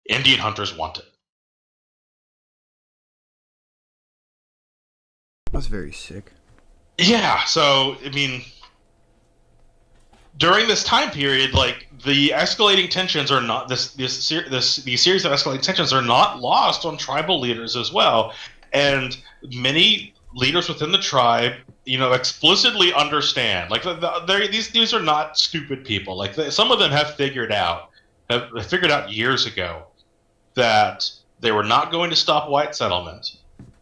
Indian hunters wanted. That's very sick. Yeah, so I mean, during this time period, like the escalating tensions are not these series of escalating tensions are not lost on tribal leaders as well, and many leaders within the tribe, explicitly understand. Like these are not stupid people. Like some of them have figured out years ago that they were not going to stop white settlement,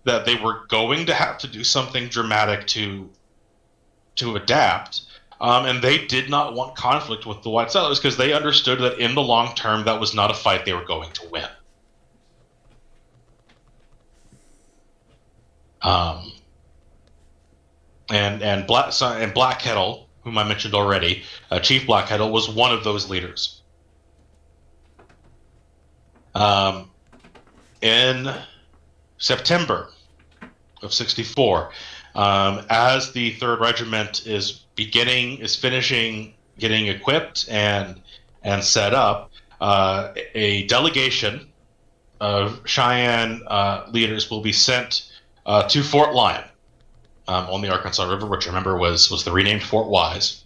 that they were going to have to do something dramatic to adapt. And they did not want conflict with the white settlers because they understood that in the long term, that was not a fight they were going to win. And Black Kettle, whom I mentioned already, Chief Black Kettle was one of those leaders. In September of '64, as the Third Regiment is finishing getting equipped and set up, a delegation of Cheyenne leaders will be sent to Fort Lyon on the Arkansas River, which I remember was the renamed Fort Wise,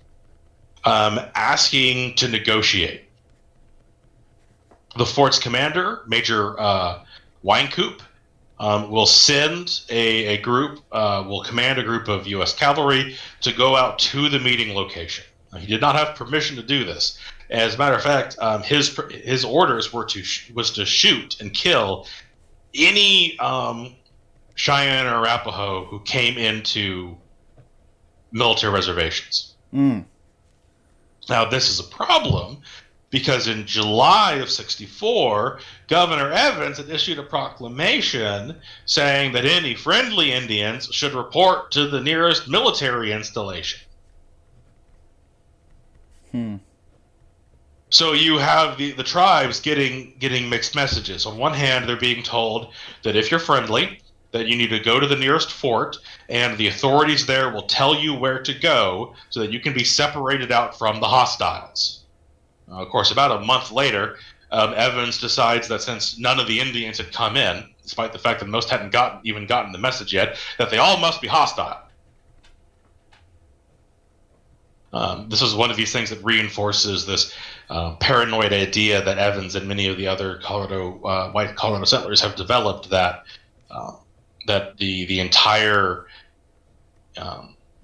asking to negotiate. The fort's commander, Major Wynkoop, will send a group, will command a group of U.S. cavalry to go out to the meeting location. He did not have permission to do this. As a matter of fact, his orders was to shoot and kill any Cheyenne or Arapaho who came into military reservations. Now, this is a problem because in July of '64, Governor Evans had issued a proclamation saying that any friendly Indians should report to the nearest military installation. So you have the tribes getting mixed messages. On one hand, they're being told that if you're friendly, that you need to go to the nearest fort, and the authorities there will tell you where to go so that you can be separated out from the hostiles. Of course, about a month later, Evans decides that since none of the Indians had come in, despite the fact that most hadn't even gotten the message yet, that they all must be hostile. This is one of these things that reinforces this paranoid idea that Evans and many of the other white Colorado settlers have developed that the entire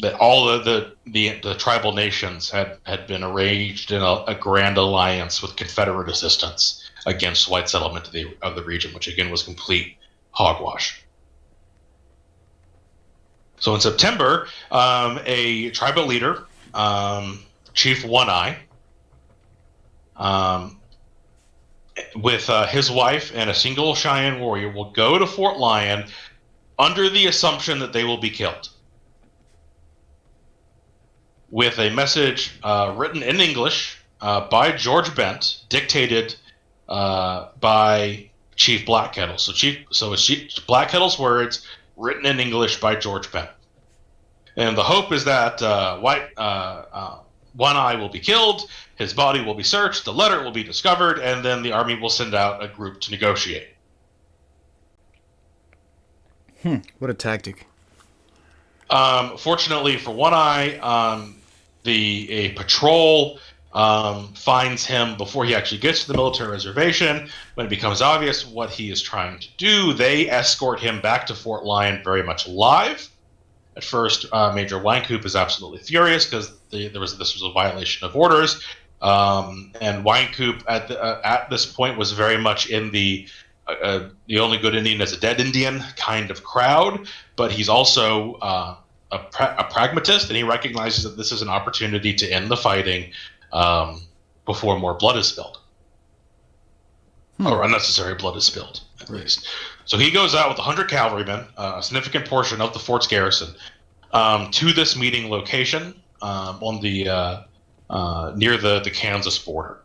that all the tribal nations had been arranged in a grand alliance with Confederate assistance against white settlement of the region, which again was complete hogwash. So in September, a tribal leader, Chief One Eye, with his wife and a single Cheyenne warrior, will go to Fort Lyon under the assumption that they will be killed, with a message written in English by George Bent, dictated by Chief Black Kettle. So it's Chief Black Kettle's words written in English by George Bent. And the hope is that One Eye will be killed, his body will be searched, the letter will be discovered, and then the army will send out a group to negotiate. What a tactic. Fortunately for One Eye, a patrol finds him before he actually gets to the military reservation. When it becomes obvious what he is trying to do, they escort him back to Fort Lyon very much alive. At first, Major Wynkoop is absolutely furious because this was a violation of orders, and Wynkoop at this point was very much in the only good Indian is a dead Indian kind of crowd. But he's also a pragmatist, and he recognizes that this is an opportunity to end the fighting before more blood is spilled, or unnecessary blood is spilled, at least. So he goes out with 100 cavalrymen, a significant portion of the fort's garrison, to this meeting location on the near the Kansas border.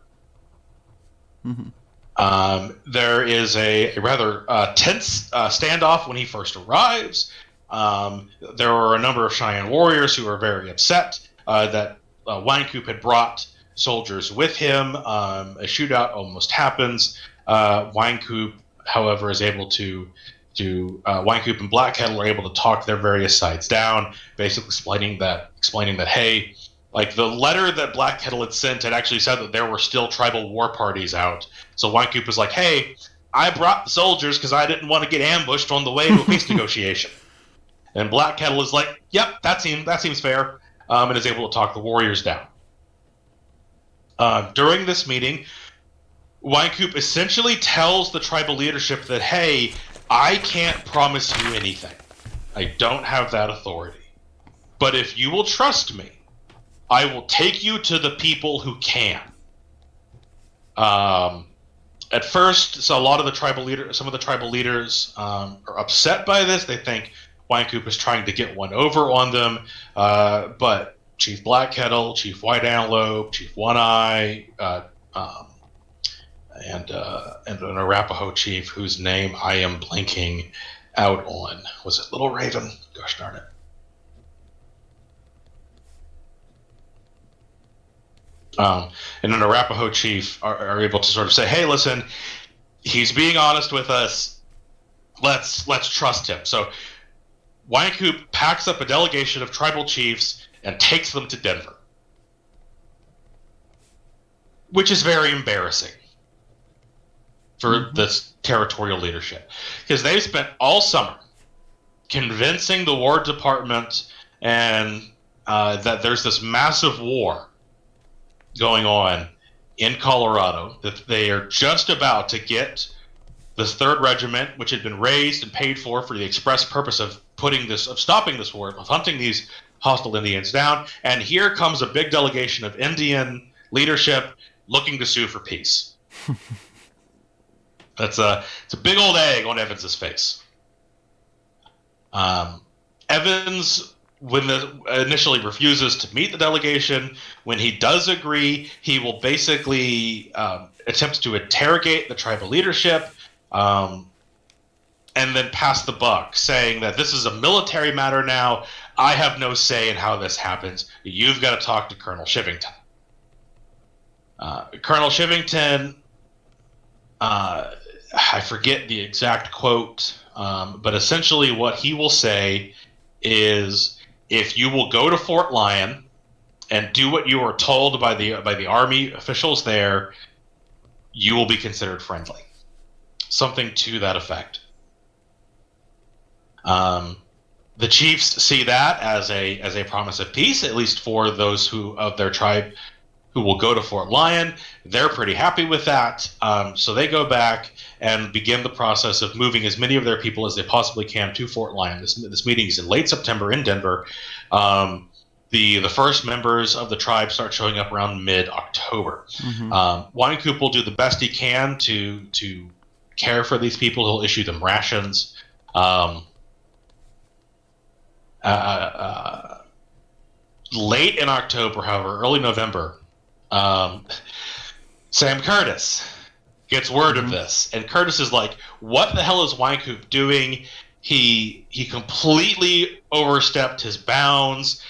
There is a rather tense standoff when he first arrives. There are a number of Cheyenne warriors who are very upset that Wynkoop had brought soldiers with him. A shootout almost happens. Wynkoop, however, is able to Wynkoop and Black Kettle are able to talk their various sides down, basically explaining that hey, like the letter that Black Kettle had sent had actually said that there were still tribal war parties out. So Wynkoop was like, hey, I brought the soldiers because I didn't want to get ambushed on the way to a peace negotiation. And Black Kettle is like, yep, that seems fair, and is able to talk the warriors down. During this meeting, Wynkoop essentially tells the tribal leadership that, hey, I can't promise you anything. I don't have that authority. But if you will trust me, I will take you to the people who can. At first, so a lot of the some of the tribal leaders are upset by this. They think Wynkoop is trying to get one over on them. But Chief Black Kettle, Chief White Antelope, Chief One Eye, and an Arapaho chief whose name I am blanking out on. Was it Little Raven? Gosh darn it. And an Arapaho chief are able to sort of say, hey, listen, he's being honest with us. Let's trust him. So Wynkoop packs up a delegation of tribal chiefs and takes them to Denver, which is very embarrassing for this territorial leadership, because they've spent all summer convincing the War Department and that there's this massive war going on in Colorado, that they are just about to get this 3rd Regiment, which had been raised and paid for the express purpose of stopping this war, of hunting these hostile Indians down, and here comes a big delegation of Indian leadership looking to sue for peace. It's a big old egg on Evans's face. Evans, initially refuses to meet the delegation. When he does agree, he will basically attempt to interrogate the tribal leadership, and then pass the buck, saying that this is a military matter now. I have no say in how this happens. You've got to talk to Colonel Shivington. Colonel Shivington, I forget the exact quote, but essentially what he will say is, if you will go to Fort Lyon and do what you are told by the Army officials there, you will be considered friendly. Something to that effect. The chiefs see that as a promise of peace, at least for those of their tribe who will go to Fort Lyon. They're pretty happy with that. So they go back and begin the process of moving as many of their people as they possibly can to Fort Lyon. This meeting is in late September in Denver. The first members of the tribe start showing up around mid-October. Wynkoop will do the best he can to care for these people. He'll issue them rations. Late in October, however, early November, Sam Curtis gets word of this, and Curtis is like, what the hell is Wynkoop doing? He completely overstepped his bounds.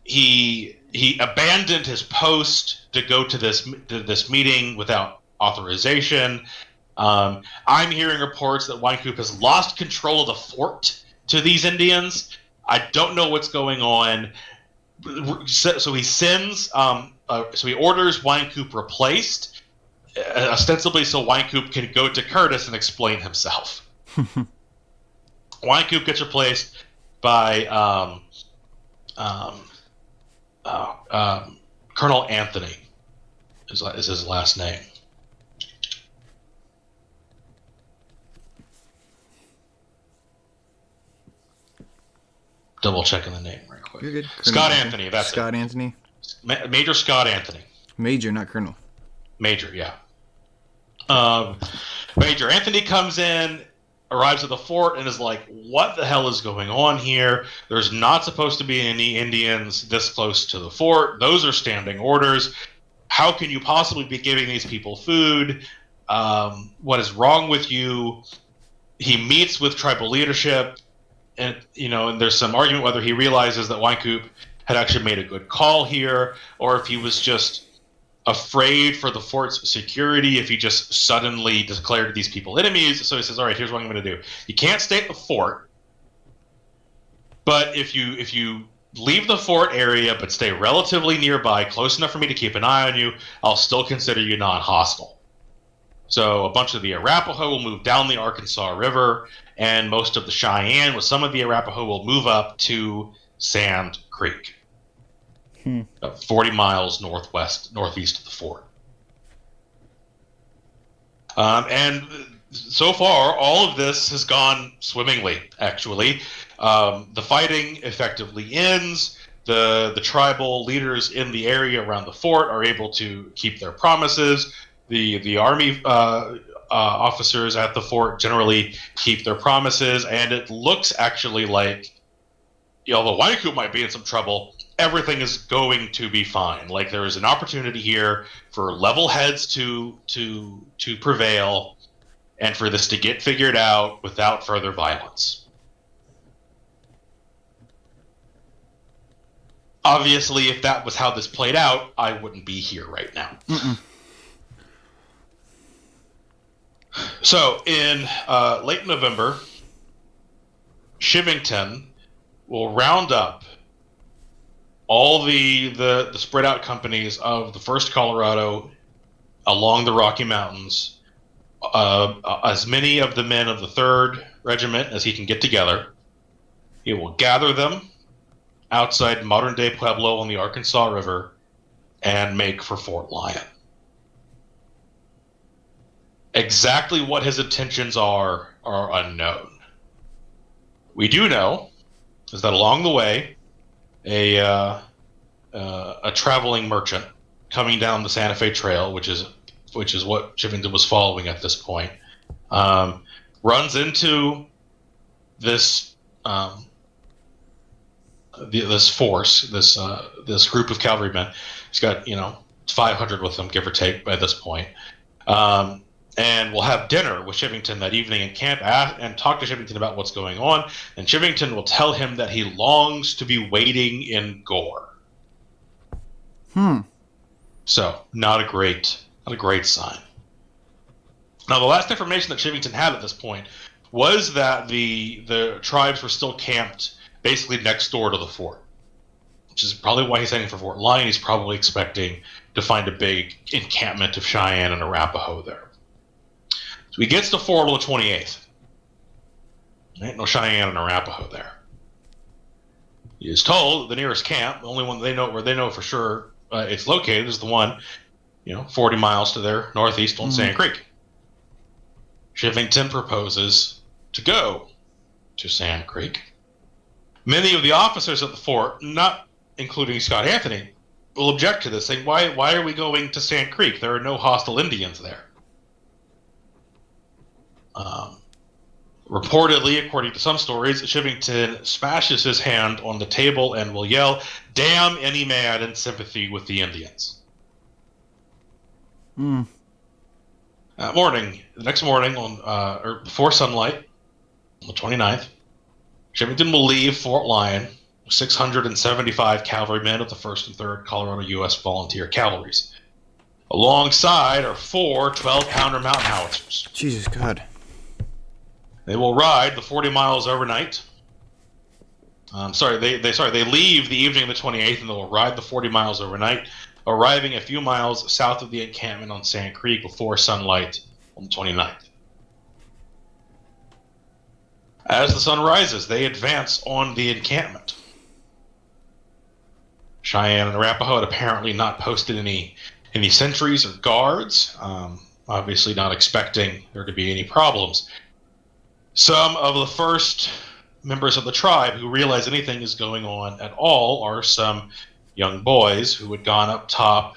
He abandoned his post to go to this meeting without authorization. I'm hearing reports that Wynkoop has lost control of the fort to these Indians. I don't know what's going on. So he sends, so he orders Wynkoop replaced, ostensibly so Wynkoop can go to Curtis and explain himself. Wynkoop gets replaced by Colonel Anthony, is his last name. double checking the name right quick. You're good. Scott Anthony, that's Scott Anthony. Major Scott Anthony. Major, not Colonel. Major, yeah. Major Anthony comes in, arrives at the fort, and is like, what the hell is going on here? There's not supposed to be any Indians this close to the fort. Those are standing orders. How can you possibly be giving these people food? What is wrong with you? He meets with tribal leadership, and and there's some argument whether he realizes that Wynkoop had actually made a good call here, or if he was just afraid for the fort's security, if he just suddenly declared these people enemies. So he says, all right, here's what I'm going to do. You can't stay at the fort, but if you leave the fort area but stay relatively nearby, close enough for me to keep an eye on you, I'll still consider you non-hostile. So a bunch of the Arapaho will move down the Arkansas River, and most of the Cheyenne, with some of the Arapaho, will move up to Sand Creek. 40 miles northeast of the fort. And so far, all of this has gone swimmingly, actually. The fighting effectively ends. The tribal leaders in the area around the fort are able to keep their promises. The army officers at the fort generally keep their promises, and it looks actually like, although Wynkoop might be in some trouble, everything is going to be fine. Like, there is an opportunity here for level heads to prevail, and for this to get figured out without further violence. Obviously, if that was how this played out, I wouldn't be here right now. So, in late November, Chivington will round up all the spread out companies of the 1st Colorado along the Rocky Mountains, as many of the men of the 3rd Regiment as he can get together. He will gather them outside modern-day Pueblo on the Arkansas River and make for Fort Lyon. Exactly what his intentions are unknown. We do know is that along the way, a traveling merchant coming down the Santa Fe Trail, which is what Chivington was following at this point, runs into this this force, this group of cavalrymen. He's got 500 with him, give or take, by this point. And we'll have dinner with Chivington that evening in camp and talk to Chivington about what's going on. And Chivington will tell him that he longs to be wading in gore. So, not a great sign. Now, the last information that Chivington had at this point was that the tribes were still camped basically next door to the fort, which is probably why he's heading for Fort Lyon. He's probably expecting to find a big encampment of Cheyenne and Arapaho there. So he gets to Fort on the 28th. There ain't no Cheyenne and Arapaho there. He is told the nearest camp, the only one they know for sure it's located, is the one, 40 miles to their northeast on Sand Creek. Chivington proposes to go to Sand Creek. Many of the officers at the fort, not including Scott Anthony, will object to this, saying, why are we going to Sand Creek? There are no hostile Indians there. Reportedly, according to some stories, Chivington smashes his hand on the table and will yell, "Damn any man in sympathy with the Indians." The next morning, or before sunlight, on the 29th, Chivington will leave Fort Lyon with 675 cavalrymen of the 1st and 3rd Colorado U.S. Volunteer Cavalries. Alongside are 4 12-pounder mountain howitzers. Jesus God. They will ride the 40 miles overnight. They leave the evening of the 28th, and they will ride the 40 miles overnight, arriving a few miles south of the encampment on Sand Creek before sunlight on the 29th. As the sun rises, they advance on the encampment. Cheyenne and Arapaho had apparently not posted any sentries or guards, obviously not expecting there to be any problems. Some of the 1st members of the tribe who realize anything is going on at all are some young boys who had gone up top.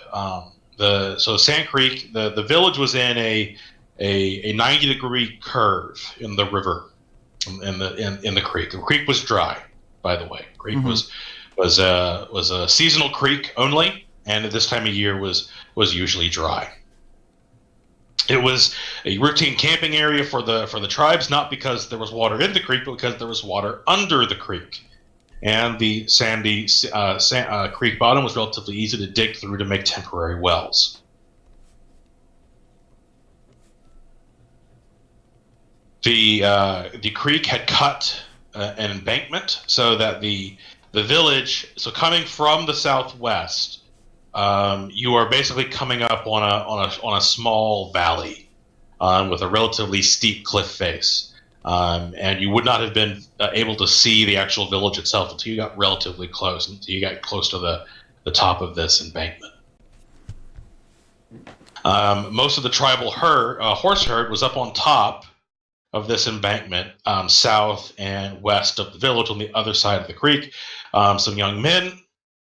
So Sand Creek, the village was in a 90-degree curve in the river, in the creek. The creek was dry, by the way. Creek was a seasonal creek only, and at this time of year was usually dry. It was a routine camping area for the tribes, not because there was water in the creek, but because there was water under the creek. And the sandy creek bottom was relatively easy to dig through to make temporary wells. The creek had cut an embankment so that the village, so coming from the southwest, you are basically coming up on a small valley with a relatively steep cliff face, and you would not have been able to see the actual village itself until you got relatively close, until you got close to the top of this embankment. Most of the tribal horse herd was up on top of this embankment, south and west of the village on the other side of the creek. Some young men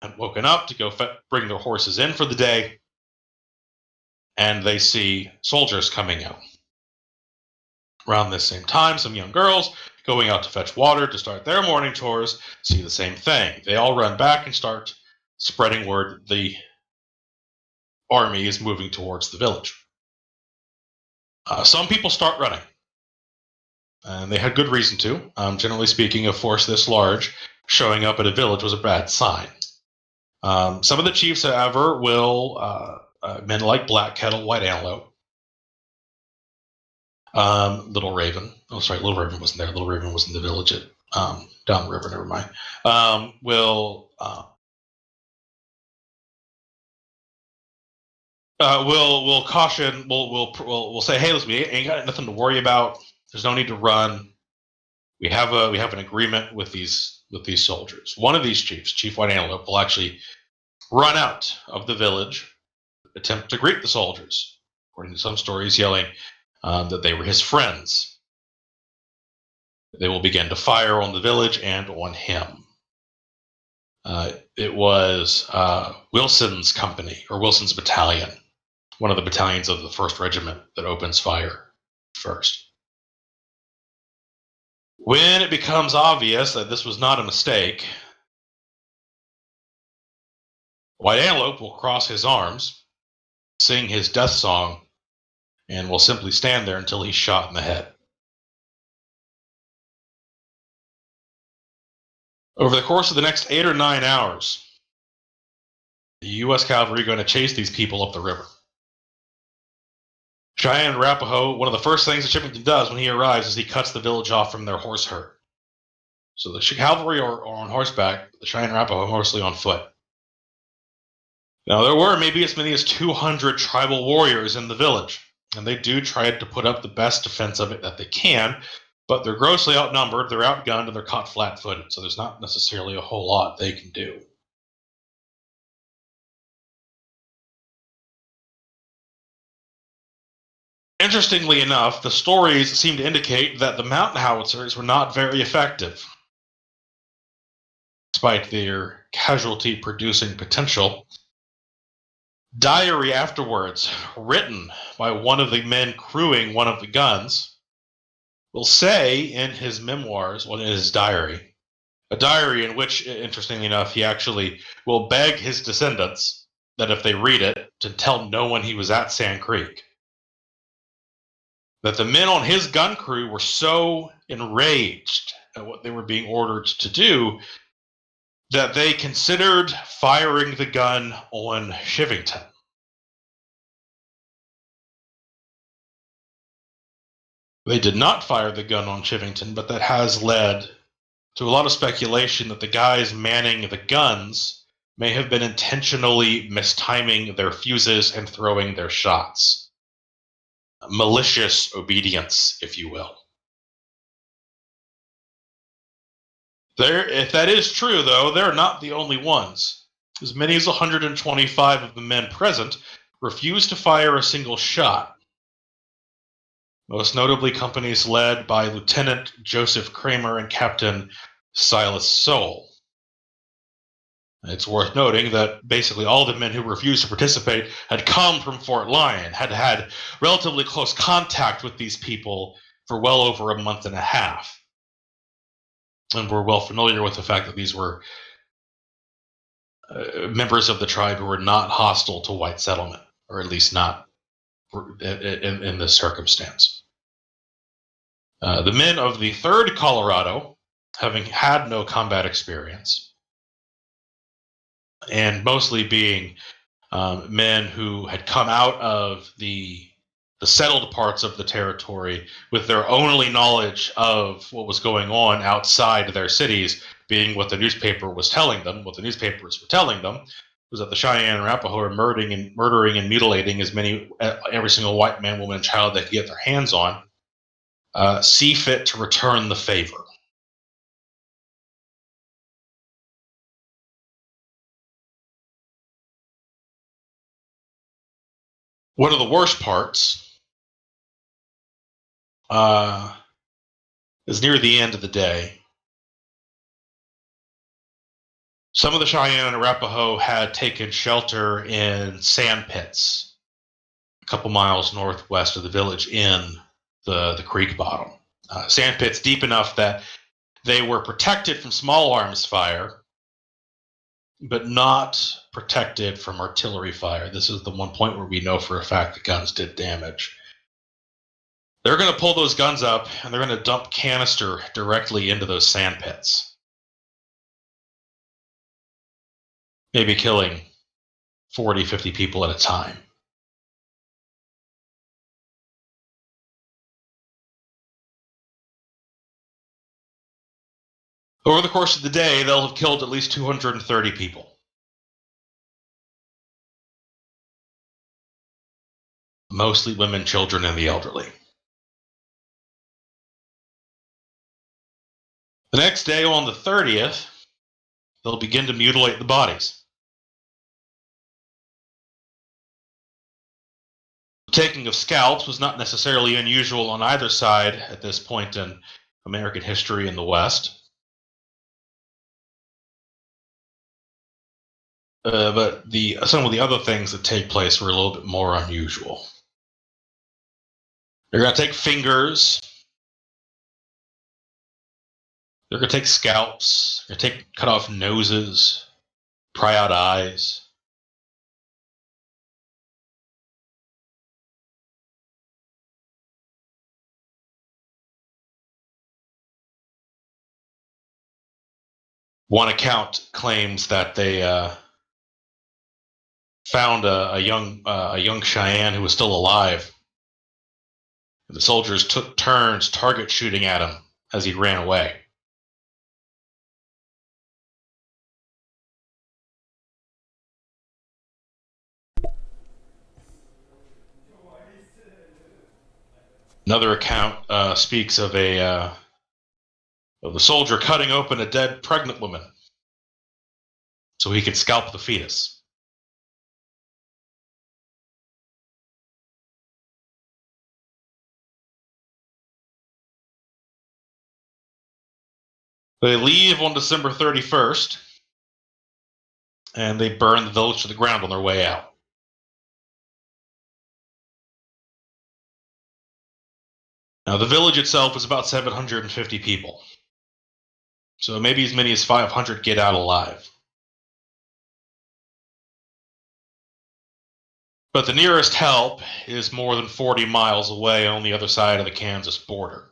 had woken up to go bring their horses in for the day, and they see soldiers coming out. Around this same time, some young girls going out to fetch water to start their morning chores see the same thing. They all run back and start spreading word the army is moving towards the village. Some people start running, and they had good reason to. Generally speaking, a force this large showing up at a village was a bad sign. Some of the chiefs, however, will men like Black Kettle, White Antelope, Little Raven. Oh, sorry, Little Raven wasn't there. Little Raven was in the village at down the river. Never mind. Will caution. We'll say, hey, listen, we ain't got nothing to worry about. There's no need to run. We have an agreement with these soldiers. One of these chiefs, Chief White Antelope, will actually run out of the village, attempt to greet the soldiers, according to some stories, yelling that they were his friends. They will begin to fire on the village and on him. It was Wilson's company, or Wilson's battalion, one of the battalions of the 1st Regiment, that opens fire first. When it becomes obvious that this was not a mistake, White Antelope will cross his arms, sing his death song, and will simply stand there until he's shot in the head. Over the course of the next 8 or 9 hours, the U.S. cavalry are going to chase these people up the river. Cheyenne and Arapaho, one of the first things that Chivington does when he arrives is he cuts the village off from their horse herd. So the cavalry are on horseback, the Cheyenne and Arapaho are mostly on foot. Now, there were maybe as many as 200 tribal warriors in the village, and they do try to put up the best defense of it that they can, but they're grossly outnumbered, they're outgunned, and they're caught flat-footed, so there's not necessarily a whole lot they can do. Interestingly enough, the stories seem to indicate that the mountain howitzers were not very effective. Despite their casualty-producing potential, diary afterwards, written by one of the men crewing one of the guns, will say in his memoirs, in his diary, a diary in which, interestingly enough, he actually will beg his descendants that if they read it, to tell no one he was at Sand Creek. That the men on his gun crew were so enraged at what they were being ordered to do that they considered firing the gun on Chivington. They did not fire the gun on Chivington, but that has led to a lot of speculation that the guys manning the guns may have been intentionally mistiming their fuses and throwing their shots. Malicious obedience, if you will. If that is true, though, they're not the only ones. As many as 125 of the men present refused to fire a single shot. most notably companies led by Lieutenant Joseph Kramer and Captain Silas Soule. It's worth noting that basically all the men who refused to participate had come from Fort Lyon, had had relatively close contact with these people for well over a month and a half, and were well familiar with the fact that these were members of the tribe who were not hostile to white settlement, or at least not in this circumstance. The men of the 3rd Colorado, having had no combat experience, and mostly being men who had come out of the settled parts of the territory with their only knowledge of what was going on outside their cities being what the newspaper was telling them. What the newspapers were telling them was that the Cheyenne and Arapaho are murdering and mutilating every single white man, woman, and child they could get their hands on. See fit to return the favor. One of the worst parts is near the end of the day. Some of the Cheyenne and Arapaho had taken shelter in sand pits a couple miles northwest of the village in the creek bottom. Sand pits deep enough that they were protected from small arms fire, but not protected from artillery fire. This is the one point where we know for a fact the guns did damage. They're going to pull those guns up and they're going to dump canister directly into those sand pits, maybe killing 40, 50 people at a time. Over the course of the day, they'll have killed at least 230 people. Mostly women, children, and the elderly. The next day, on the 30th, they'll begin to mutilate the bodies. The taking of scalps was not necessarily unusual on either side at this point in American history in the West. But some of the other things that take place were a little bit more unusual. They're going to take fingers. They're going to take scalps. They're going to cut off noses, pry out eyes. One account claims that they found a young Cheyenne who was still alive. The soldiers took turns target shooting at him as he ran away. Another account speaks of the soldier cutting open a dead pregnant woman so he could scalp the fetus. They leave on December 31st, and they burn the village to the ground on their way out. Now, the village itself is about 750 people, so maybe as many as 500 get out alive. But the nearest help is more than 40 miles away on the other side of the Kansas border.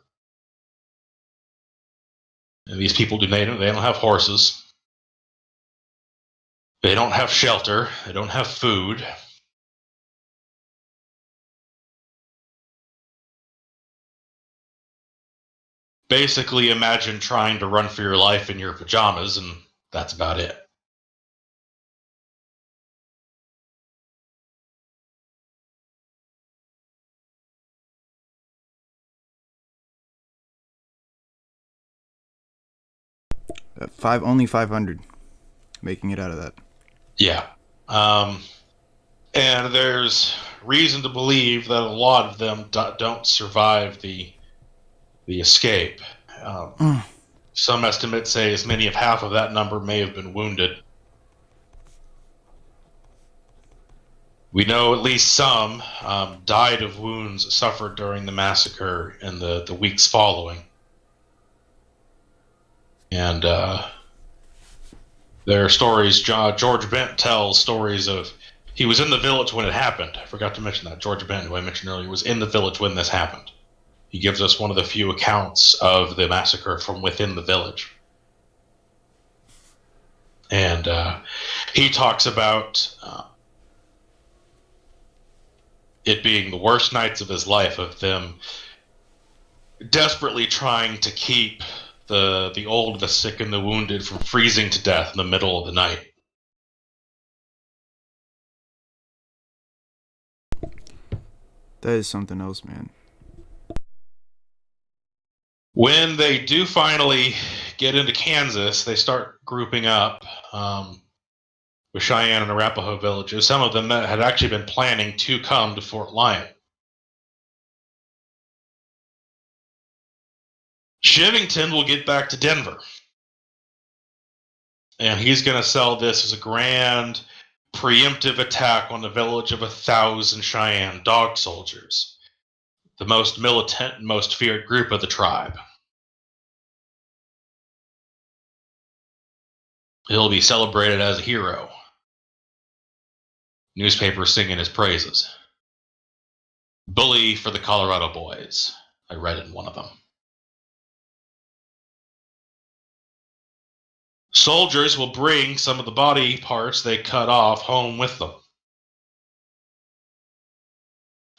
And these people they don't have horses. They don't have shelter. They don't have food. Basically, imagine trying to run for your life in your pajamas, and that's about it. Only 500 making it out of that. Yeah. And there's reason to believe that a lot of them don't survive the escape. Some estimates say as many as half of that number may have been wounded. We know at least some died of wounds suffered during the massacre and the weeks following. And there are stories, George Bent tells stories of, he was in the village when it happened. I forgot to mention that. George Bent, who I mentioned earlier, was in the village when this happened. He gives us one of the few accounts of the massacre from within the village. And he talks about it being the worst nights of his life, of them desperately trying to keep the old, the sick, and the wounded from freezing to death in the middle of the night. That is something else, man. When they do finally get into Kansas, they start grouping up with Cheyenne and Arapaho villages, some of them that had actually been planning to come to Fort Lyon. Chivington will get back to Denver, and he's going to sell this as a grand preemptive attack on the village of 1,000 Cheyenne dog soldiers, the most militant and most feared group of the tribe. He'll be celebrated as a hero. Newspapers singing his praises. Bully for the Colorado boys, I read in one of them. Soldiers will bring some of the body parts they cut off home with them.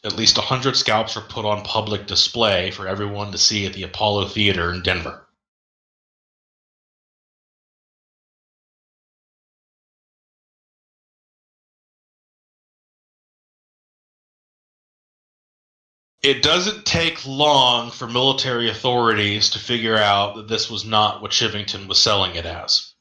At least 100 scalps are put on public display for everyone to see at the Apollo Theater in Denver. It doesn't take long for military authorities to figure out that this was not what Chivington was selling it as.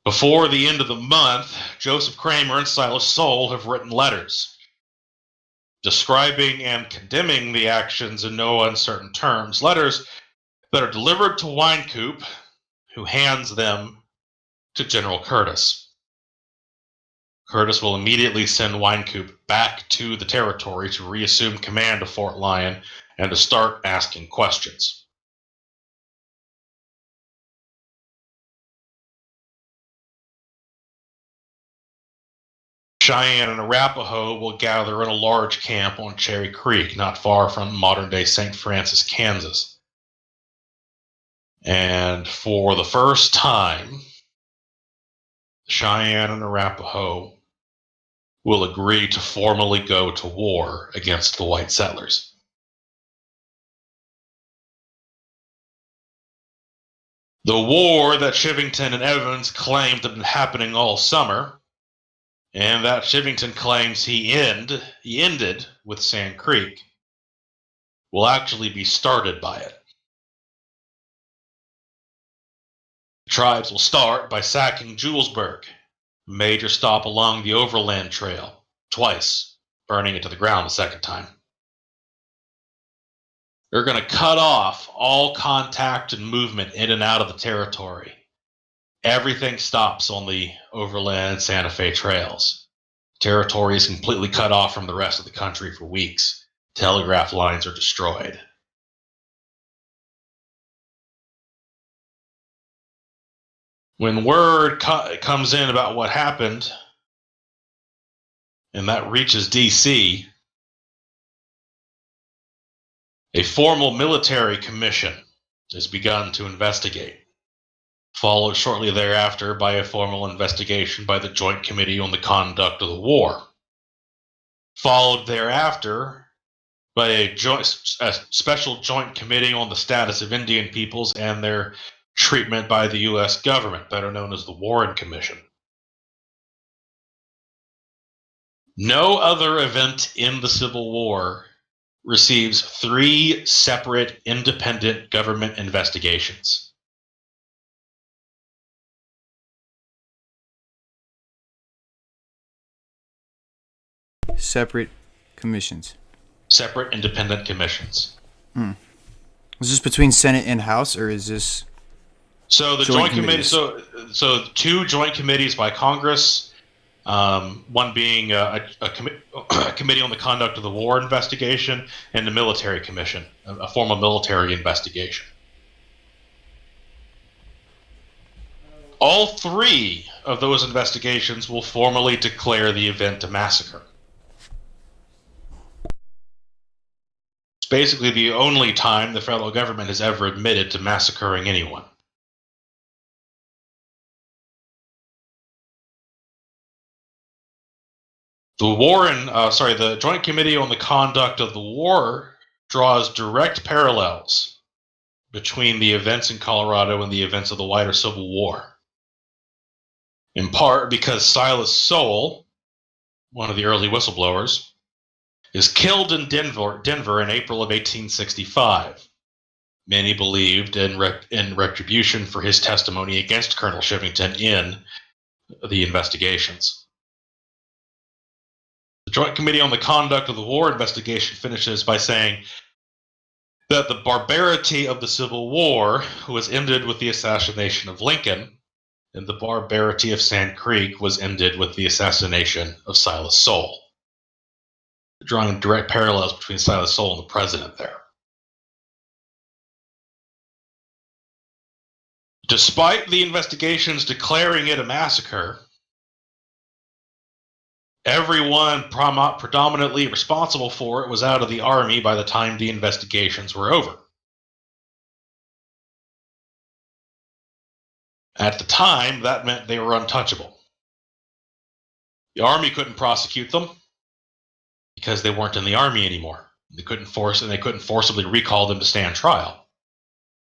Before the end of the month, Joseph Kramer and Silas Soule have written letters describing and condemning the actions in no uncertain terms. Letters that are delivered to Wynkoop, who hands them to General Curtis. Curtis will immediately send Wynkoop back to the territory to reassume command of Fort Lyon and to start asking questions. Cheyenne and Arapaho will gather in a large camp on Cherry Creek, not far from modern-day St. Francis, Kansas. And for the first time, Cheyenne and Arapaho will agree to formally go to war against the white settlers. The war that Chivington and Evans claimed had been happening all summer, and that Chivington claims he ended with Sand Creek, will actually be started by it. The tribes will start by sacking Julesburg, a major stop along the Overland Trail, twice, burning it to the ground the second time. They're going to cut off all contact and movement in and out of the territory. Everything stops on the Overland Santa Fe trails. Territory is completely cut off from the rest of the country for weeks. Telegraph lines are destroyed. When word comes in about what happened, and that reaches D.C., a formal military commission is begun to investigate, followed shortly thereafter by a formal investigation by the Joint Committee on the Conduct of the War, followed thereafter by a special Joint Committee on the Status of Indian Peoples and their treatment by the U.S. government, better known as the Warren Commission. No other event in the Civil War receives 3 separate independent government investigations. separate commissions. Separate independent commissions. Is this between Senate and House, or is this So the joint joint committee. committees? So two joint committees by Congress. One being a committee on the conduct of the war investigation, and the military commission, a formal military investigation. All three of those investigations will formally declare the event a massacre. It's basically the only time the federal government has ever admitted to massacring anyone. The Joint Committee on the Conduct of the War draws direct parallels between the events in Colorado and the events of the wider Civil War. In part because Silas Sowell, one of the early whistleblowers, is killed in Denver in April of 1865. Many believed in retribution for his testimony against Colonel Shivington in the investigations. The Joint Committee on the Conduct of the War investigation finishes by saying that the barbarity of the Civil War was ended with the assassination of Lincoln, and the barbarity of Sand Creek was ended with the assassination of Silas Sowell. Drawing direct parallels between Silas Sowell and the president there. Despite the investigations declaring it a massacre, everyone predominantly responsible for it was out of the Army by the time the investigations were over. At the time, that meant they were untouchable. The Army couldn't prosecute them because they weren't in the Army anymore. They couldn't forcibly recall them to stand trial.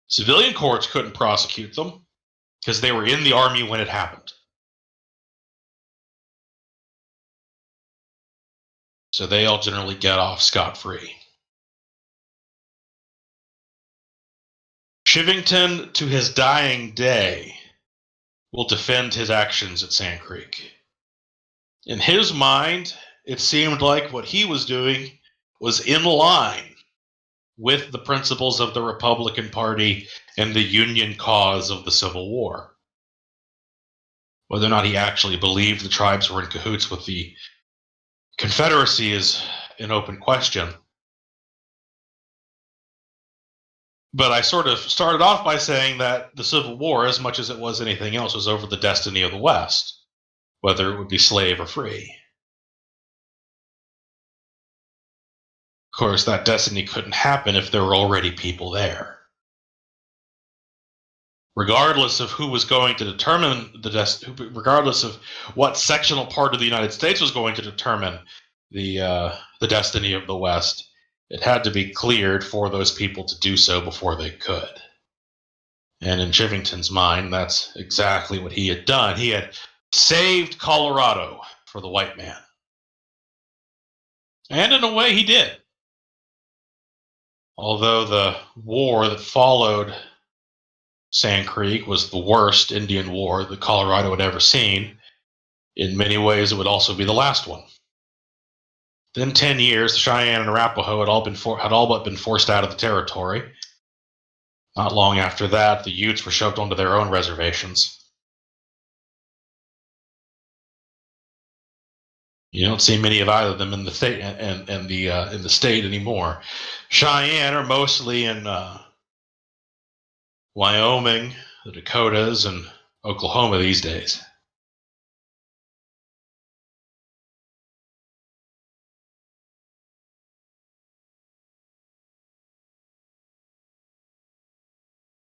Civilian courts couldn't prosecute them because they were in the Army when it happened. So they all generally get off scot-free. Shivington, to his dying day, will defend his actions at Sand Creek. In his mind, it seemed like what he was doing was in line with the principles of the Republican Party and the Union cause of the Civil War. Whether or not he actually believed the tribes were in cahoots with the Confederacy is an open question. But I sort of started off by saying that the Civil War, as much as it was anything else, was over the destiny of the West, whether it would be slave or free. Of course, that destiny couldn't happen if there were already people there. Regardless of who was going to determine regardless of what sectional part of the United States was going to determine the destiny of the West, it had to be cleared for those people to do so before they could. And in Shivington's mind, that's exactly what he had done. He had saved Colorado for the white man. And in a way, he did. Although the war that followed Sand Creek was the worst Indian war that Colorado had ever seen, in many ways it would also be the last one. Within 10 years, the Cheyenne and Arapaho had all but been forced out of the territory. Not long after that, the Utes were shoved onto their own reservations. You don't see many of either of them in the state in the state anymore. Cheyenne are mostly in Wyoming, the Dakotas, and Oklahoma these days.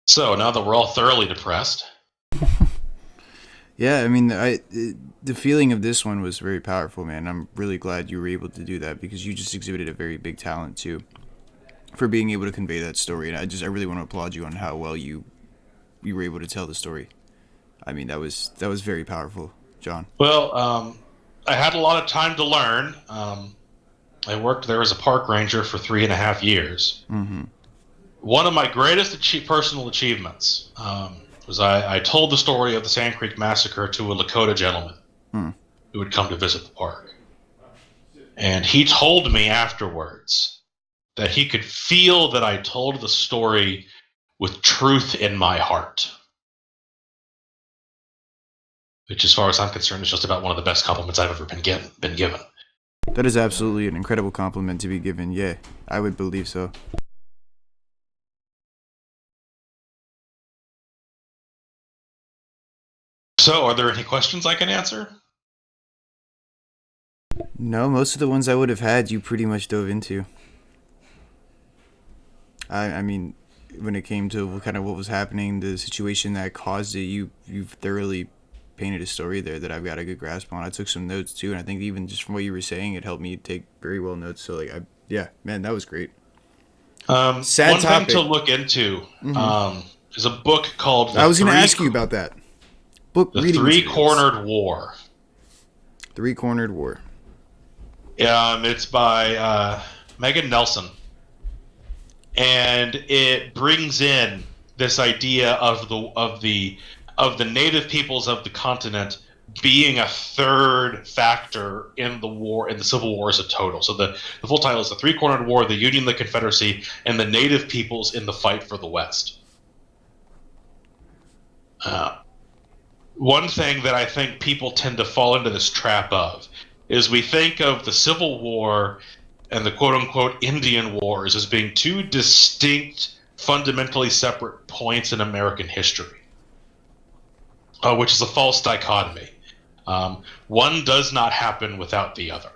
So now that we're all thoroughly depressed. Yeah, I mean, the feeling of this one was very powerful, man. I'm really glad you were able to do that because you just exhibited a very big talent too for being able to convey that story. And I really want to applaud you on how well you were able to tell the story. I mean, that was very powerful, John. Well, I had a lot of time to learn. I worked there as a park ranger for 3.5 years. Mm-hmm. One of my greatest personal achievements was I told the story of the Sand Creek Massacre to a Lakota gentleman who had come to visit the park. And he told me afterwards that he could feel that I told the story with truth in my heart. Which, as far as I'm concerned, is just about one of the best compliments I've ever been given. That is absolutely an incredible compliment to be given. Yeah, I would believe so. So, are there any questions I can answer? No, most of the ones I would have had, you pretty much dove into. I mean, when it came to kind of what was happening, the situation that caused it, you've thoroughly painted a story there that I've got a good grasp on. I took some notes too, and I think even just from what you were saying, it helped me take very well notes. So yeah, man, that was great. Sad one topic. thing to look into is a book called I was going to ask you about that book. The Reading Three-Cornered War. Three-Cornered War. It's by Megan Nelson, and it brings in this idea of the native peoples of the continent being a third factor in the war, in the Civil War as a total. So the full title is The Three-Cornered War, the Union, the Confederacy, and the Native Peoples in the Fight for the West. One thing that I think people tend to fall into this trap of is we think of the Civil War and the quote-unquote Indian Wars as being two distinct, fundamentally separate points in American history, which is a false dichotomy. One does not happen without the other.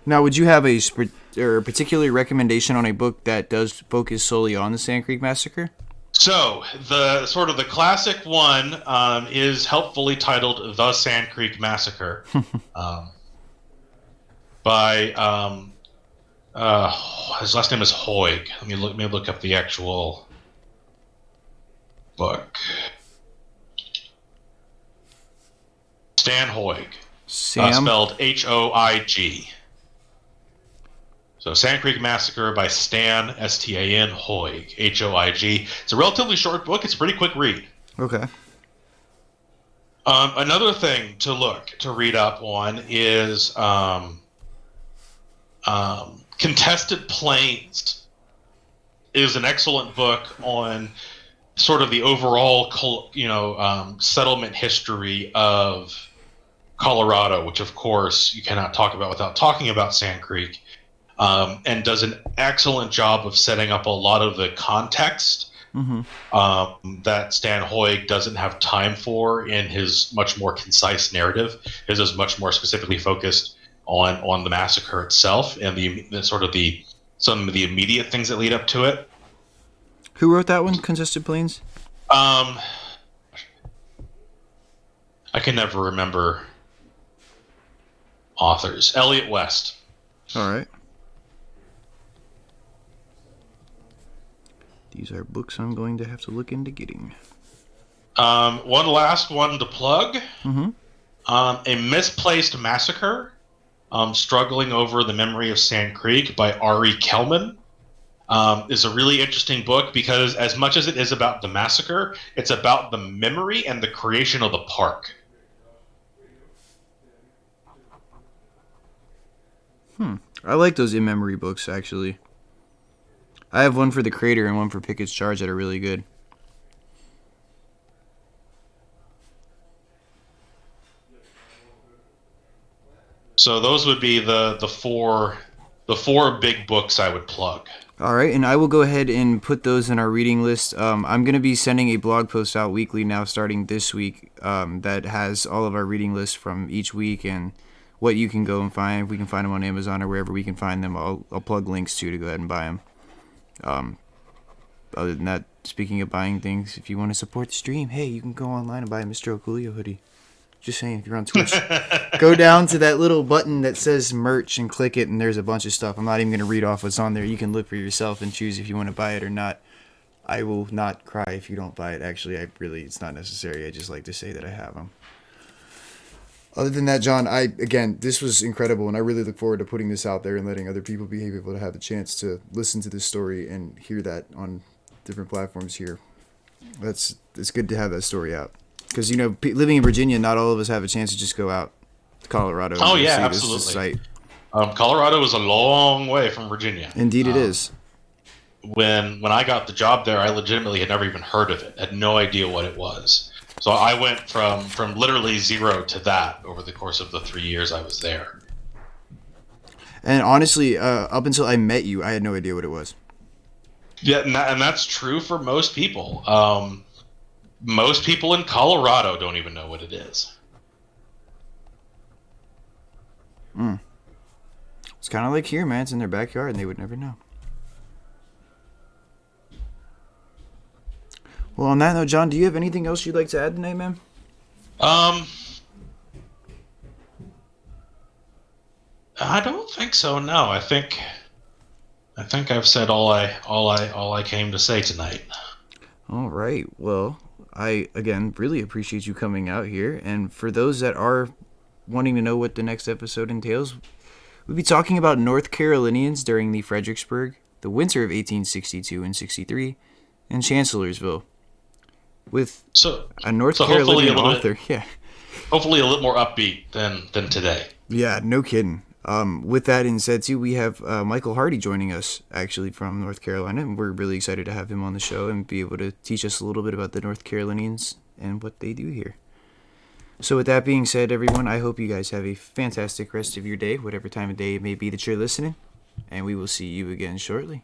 Now, would you have a particular recommendation on a book that does focus solely on the Sand Creek Massacre? So the sort of the classic one is helpfully titled "The Sand Creek Massacre" by his last name is Hoig. Let me look up the actual book. Stan Hoig, spelled Hoig. So Sand Creek Massacre by Stan, Stan Hoig, Hoig. It's a relatively short book. It's a pretty quick read. Okay. Another thing to read up on is Contested Plains is an excellent book on sort of the overall, settlement history of Colorado, which of course you cannot talk about without talking about Sand Creek. And does an excellent job of setting up a lot of the context that Stan Hoig doesn't have time for in his much more concise narrative. His is much more specifically focused on the massacre itself and some of the immediate things that lead up to it. Who wrote that one, Contested Plains? I can never remember authors. Elliot West. All right. These are books I'm going to have to look into getting. One last one to plug. A Misplaced Massacre, Struggling Over the Memory of Sand Creek by Ari Kelman, is a really interesting book because as much as it is about the massacre, it's about the memory and the creation of the park. I like those in-memory books, actually. I have one for The Crater and one for Pickett's Charge that are really good. So those would be the four big books I would plug. All right, and I will go ahead and put those in our reading list. I'm going to be sending a blog post out weekly now starting this week that has all of our reading lists from each week and what you can go and find. If we can find them on Amazon or wherever we can find them, I'll plug links to go ahead and buy them. Other than that, speaking of buying things, if you want to support the stream, hey, you can go online and buy a Mr. Oculio hoodie. Just saying, if you're on Twitch, go down to that little button that says merch and click it, and there's a bunch of stuff. I'm not even going to read off what's on there. You can look for yourself and choose if you want to buy it or not. I will not cry if you don't buy it. Actually, it's not necessary. I just like to say that I have them. Other than that, John, this was incredible, and I really look forward to putting this out there and letting other people be able to have the chance to listen to this story and hear that on different platforms here. It's good to have that story out. Because, living in Virginia, not all of us have a chance to just go out Colorado. Oh and go yeah, see absolutely. This site. Colorado is a long way from Virginia. Indeed, it is. When I got the job there, I legitimately had never even heard of it. Had no idea what it was. So I went from literally zero to that over the course of the 3 years I was there. And honestly, up until I met you, I had no idea what it was. Yeah, and that's true for most people. Most people in Colorado don't even know what it is. It's kind of like here, man. It's in their backyard, and they would never know. Well, on that note, John, do you have anything else you'd like to add tonight, man? I don't think so. No, I think I've said all I came to say tonight. All right. Well, I again really appreciate you coming out here, and for those that are wanting to know what the next episode entails, we'll be talking about North Carolinians during the Fredericksburg, the winter of 1862 and 63, and Chancellorsville, with a North Carolinian author. Yeah. Hopefully, a little more upbeat than today. Yeah, no kidding. With that in said, too, we have Michael Hardy joining us, actually, from North Carolina, and we're really excited to have him on the show and be able to teach us a little bit about the North Carolinians and what they do here. So with that being said, everyone, I hope you guys have a fantastic rest of your day, whatever time of day it may be that you're listening, and we will see you again shortly.